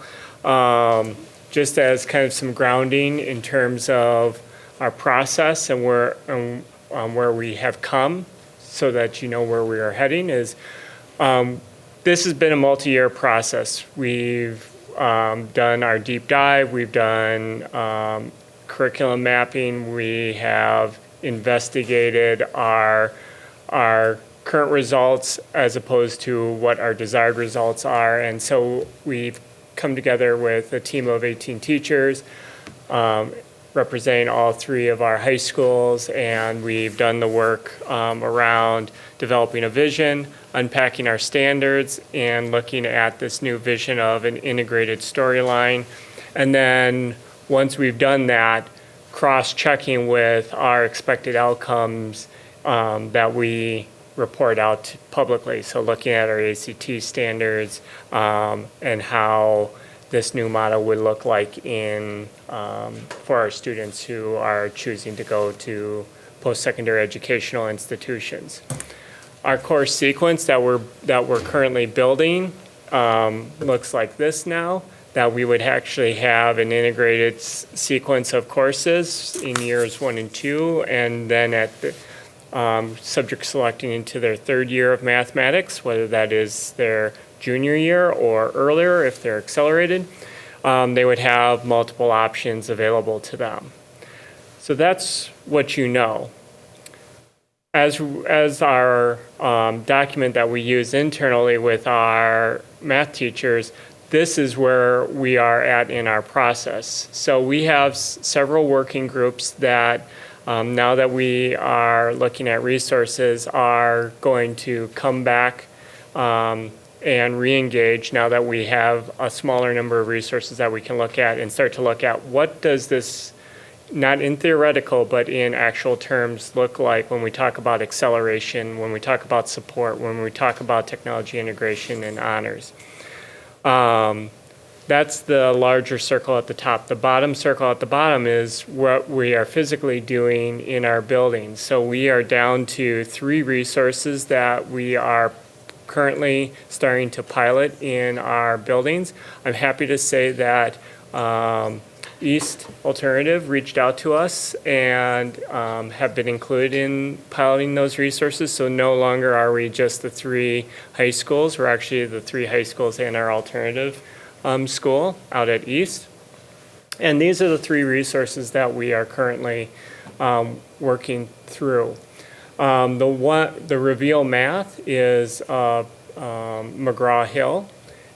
Just as kind of some grounding in terms of our process and where we have come, so that you know where we are heading, is this has been a multi-year process. We've done our deep dive, we've done curriculum mapping, we have investigated our current results as opposed to what our desired results are. And so we've come together with a team of 18 teachers representing all 3 of our high schools, and we've done the work around developing a vision, unpacking our standards, and looking at this new vision of an integrated storyline. And then once we've done that, cross-checking with our expected outcomes that we report out publicly. So looking at our ACT standards and how this new model would look like for our students who are choosing to go to post-secondary educational institutions. Our course sequence that we're currently building looks like this now, that we would actually have an integrated sequence of courses in years 1 and 2, and then at the subject selecting into their 3rd year of mathematics, whether that is their junior year or earlier if they're accelerated, they would have multiple options available to them. So that's what you know. As our document that we use internally with our math teachers, this is where we are at in our process. So we have several working groups that now that we are looking at resources are going to come back and re-engage now that we have a smaller number of resources that we can look at and start to look at what does this, not in theoretical, but in actual terms, look like when we talk about acceleration, when we talk about support, when we talk about technology integration and honors. That's the larger circle at the top. The bottom circle at the bottom is what we are physically doing in our buildings. So we are down to 3 resources that we are currently starting to pilot in our buildings. I'm happy to say that East Alternative reached out to us and have been included in piloting those resources. So no longer are we just the 3 high schools. We're actually the 3 high schools and our alternative school out at East. And these are the 3 resources that we are currently working through. The Reveal Math is McGraw-Hill,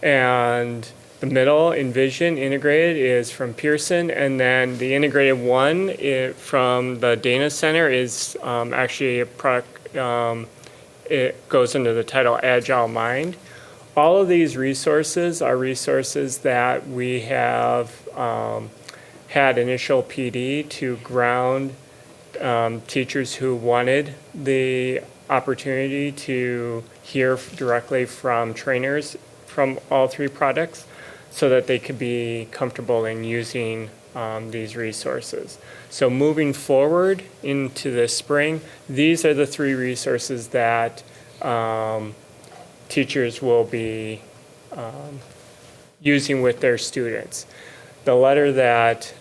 and the middle, Envision Integrated, is from Pearson, and then the integrated one from the Dana Center is actually a product, it goes under the title Agile Mind. All of these resources are resources that we have had initial PD to ground teachers who wanted the opportunity to hear directly from trainers from all three products so that they could be comfortable in using these resources. So moving forward into the spring, these are the three resources that teachers will be using with their students. The letter that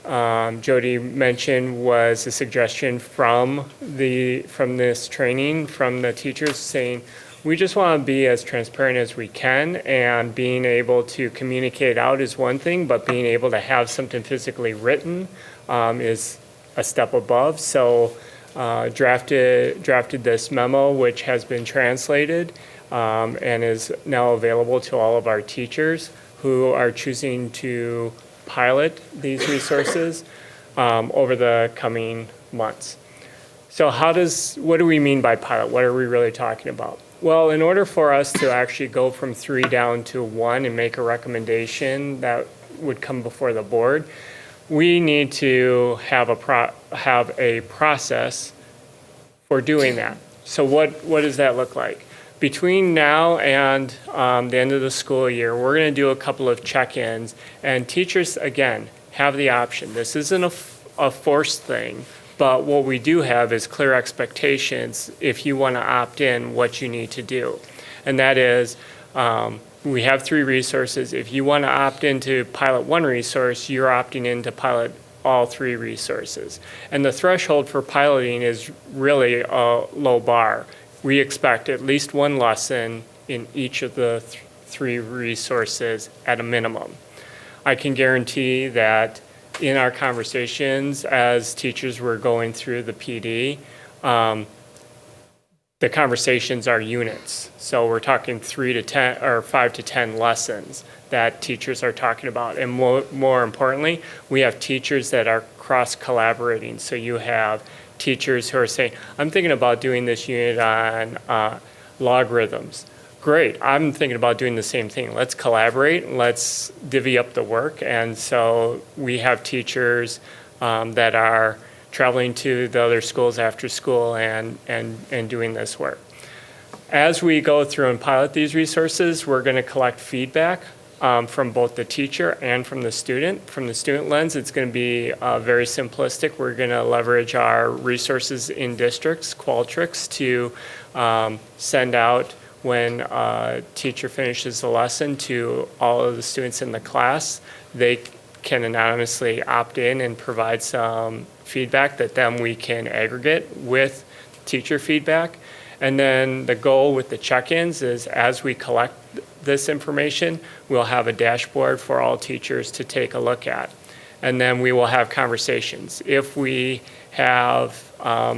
Jody mentioned was a suggestion from this training from the teachers saying, we just want to be as transparent as we can, and being able to communicate out is one thing, but being able to have something physically written is a step above. So drafted this memo, which has been translated and is now available to all of our teachers who are choosing to pilot these resources over the coming months. So what do we mean by pilot? What are we really talking about? Well, in order for us to actually go from 3 down to 1 and make a recommendation that would come before the board, we need to have a process for doing that. So what does that look like? Between now and the end of the school year, we're going to do a couple of check-ins, and teachers, again, have the option. This isn't a forced thing, but what we do have is clear expectations if you want to opt in what you need to do. And that is, we have 3 resources. If you want to opt into pilot 1 resource, you're opting in to pilot all 3 resources. And the threshold for piloting is really a low bar. We expect at least 1 lesson in each of the 3 resources at a minimum. I can guarantee that in our conversations as teachers were going through the PD, the conversations are units. So we're talking 3 to 10 or 5 to 10 lessons that teachers are talking about. And more importantly, we have teachers that are cross-collaborating. So you have teachers who are saying, I'm thinking about doing this unit on logarithms. Great, I'm thinking about doing the same thing. Let's collaborate, let's divvy up the work. And so we have teachers that are traveling to the other schools after school and doing this work. As we go through and pilot these resources, we're going to collect feedback from both the teacher and from the student. From the student lens, it's going to be very simplistic. We're going to leverage our resources in districts, Qualtrics, to send out when a teacher finishes the lesson to all of the students in the class. They can anonymously opt in and provide some feedback that then we can aggregate with teacher feedback. And then the goal with the check-ins is as we collect this information, we'll have a dashboard for all teachers to take a look at. And then we will have conversations. If we have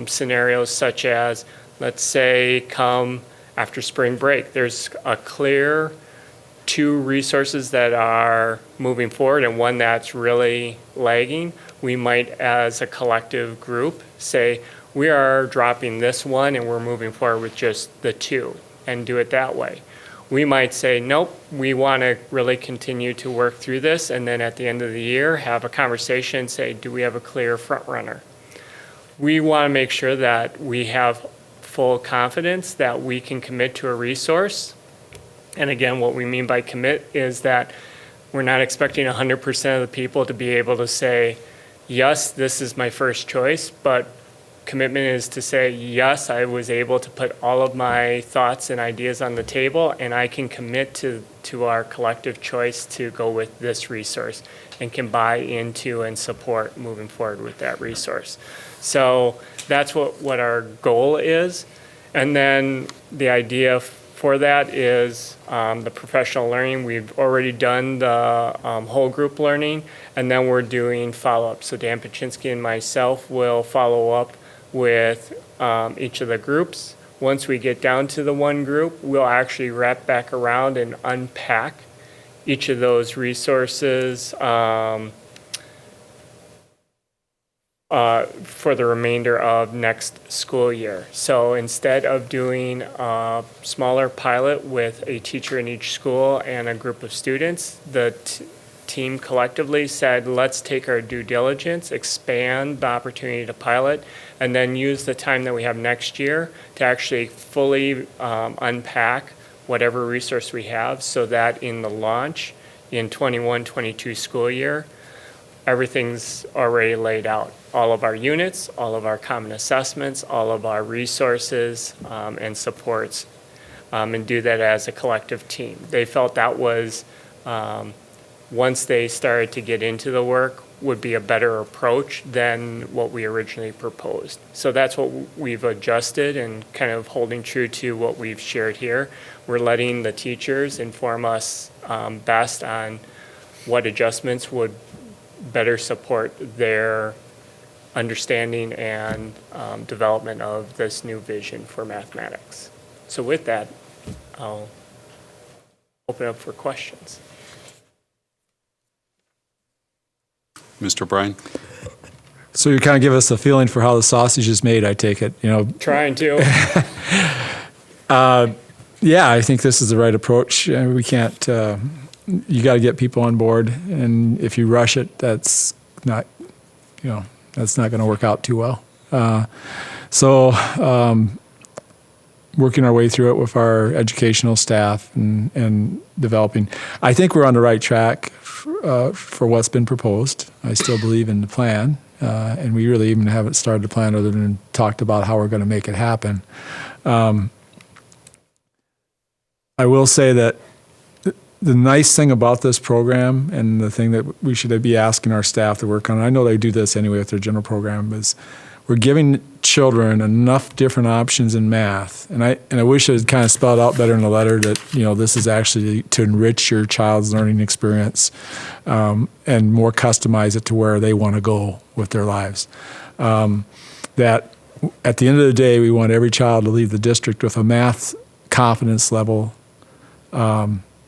scenarios such as, let's say, come after spring break, there's a clear 2 resources that are moving forward and 1 that's really lagging, we might, as a collective group, say, we are dropping this one and we're moving forward with just the 2 and do it that way. We might say, nope, we want to really continue to work through this, and then at the end of the year, have a conversation and say, do we have a clear front runner? We want to make sure that we have full confidence that we can commit to a resource. And again, what we mean by commit is that we're not expecting 100% of the people to be able to say, yes, this is my first choice, but commitment is to say, yes, I was able to put all of my thoughts and ideas on the table, and I can commit to our collective choice to go with this resource and can buy into and support moving forward with that resource. So that's what our goal is. And then the idea for that is the professional learning. We've already done the whole group learning, and then we're doing follow-up. So Dan Paczynski and myself will follow up with each of the groups. Once we get down to the one group, we'll actually wrap back around and unpack each of those resources for the remainder of next school year. So instead of doing a smaller pilot with a teacher in each school and a group of students, the team collectively said, let's take our due diligence, expand the opportunity to pilot, and then use the time that we have next year to actually fully unpack whatever resource we have, so that in the launch in 21-22 school year, everything's already laid out. All of our units, all of our common assessments, all of our resources and supports, and do that as a collective team. They felt that was, once they started to get into the work, would be a better approach than what we originally proposed. So that's what we've adjusted, and kind of holding true to what we've shared here. We're letting the teachers inform us best on what adjustments would better support their understanding and development of this new vision for mathematics. So with that, I'll open up for questions. Mr. Bryan? So you kind of give us a feeling for how the sausage is made, I take it, you know. Trying to. Yeah, I think this is the right approach. We can't, you got to get people on board, and if you rush it, that's not, you know, that's not going to work out too well. Working our way through it with our educational staff and developing. I think we're on the right track for what's been proposed. I still believe in the plan, and we really even haven't started the plan other than talked about how we're going to make it happen. I will say that the nice thing about this program, and the thing that we should be asking our staff to work on, I know they do this anyway with their general program, is we're giving children enough different options in math. And I wish it had kind of spelled out better in the letter that, you know, this is actually to enrich your child's learning experience and more customize it to where they want to go with their lives. That at the end of the day, we want every child to leave the district with a math confidence level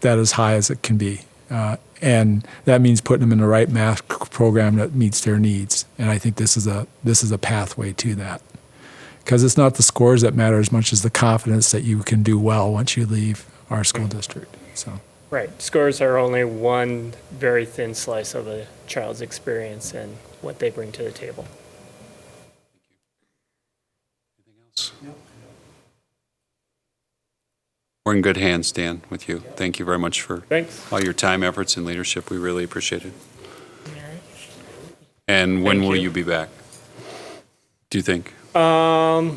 that is high as it can be. And that means putting them in the right math program that meets their needs. And I think this is a pathway to that. Because it's not the scores that matter as much as the confidence that you can do well once you leave our school district. So. Right. Scores are only one very thin slice of a child's experience and what they bring to the table. Anything else? Yep. We're in good hands, Dan, with you. Thank you very much for all your time, efforts, and leadership. We really appreciate it. And when will you be back, do you think? Kind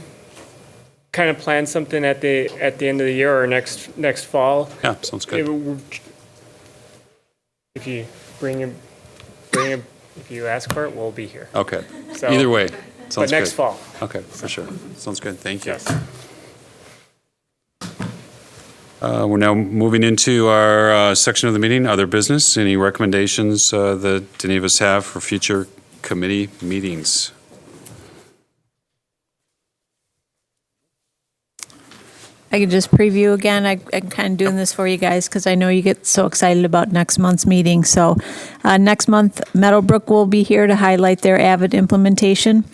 of plan something at the end of the year or next fall. Yeah, sounds good. If you if you ask for it, we'll be here. Okay. So, either way, sounds good. But next fall. Okay, for sure. Sounds good. Thank you. Yes. We're now moving into our section of the meeting, other business. Any recommendations that any of us have for future committee meetings? I could just preview again. I'm kind of doing this for you guys because I know you get so excited about next month's meeting. So next month, Meadowbrook will be here to highlight their AVID implementation.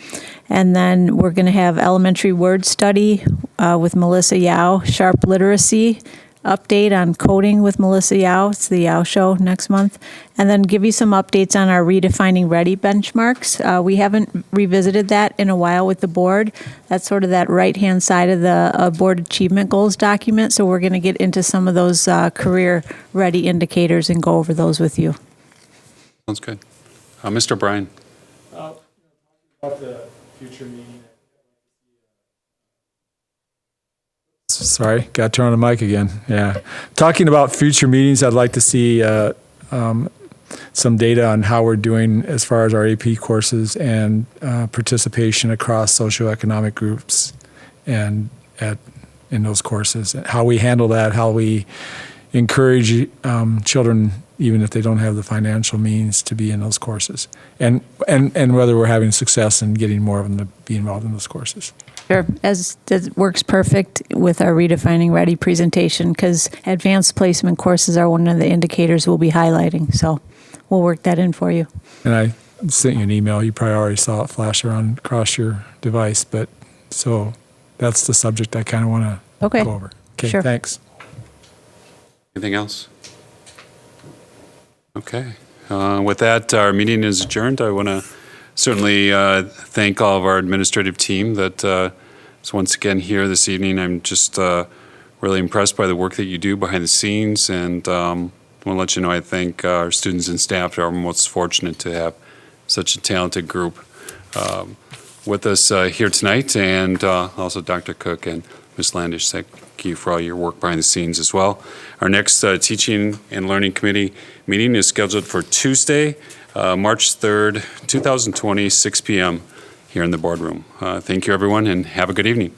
And then we're going to have elementary word study with Melissa Yao, sharp literacy update on coding with Melissa Yao. It's the Yao Show next month. And then give you some updates on our redefining ready benchmarks. We haven't revisited that in a while with the board. That's sort of that right-hand side of the board achievement goals document. So we're going to get into some of those career ready indicators and go over those with you. Sounds good. Mr. Bryan. About the future meeting. Sorry, got to turn on the mic again. Yeah. Talking about future meetings, I'd like to see some data on how we're doing as far as our AP courses and participation across socioeconomic groups and in those courses. How we handle that, how we encourage children, even if they don't have the financial means, to be in those courses, and whether we're having success in getting more of them to be involved in those courses. Sure, as that works perfect with our Redefining Ready presentation, because advanced placement courses are one of the indicators we'll be highlighting. So we'll work that in for you. And I sent you an email. You probably already saw it flash around across your device, but so that's the subject I kind of want to go over. Okay, sure. Thanks. Anything else? Okay. With that, our meeting is adjourned. I want to certainly thank all of our administrative team that is once again here this evening. I'm just really impressed by the work that you do behind the scenes, and I want to let you know I think our students and staff are most fortunate to have such a talented group with us here tonight, and also Dr. Cook and Ms. Landish. Thank you for all your work behind the scenes as well. Our next Teaching and Learning Committee meeting is scheduled for Tuesday, March 3rd, 2020, 6 p.m. here in the boardroom. Thank you, everyone, and have a good evening.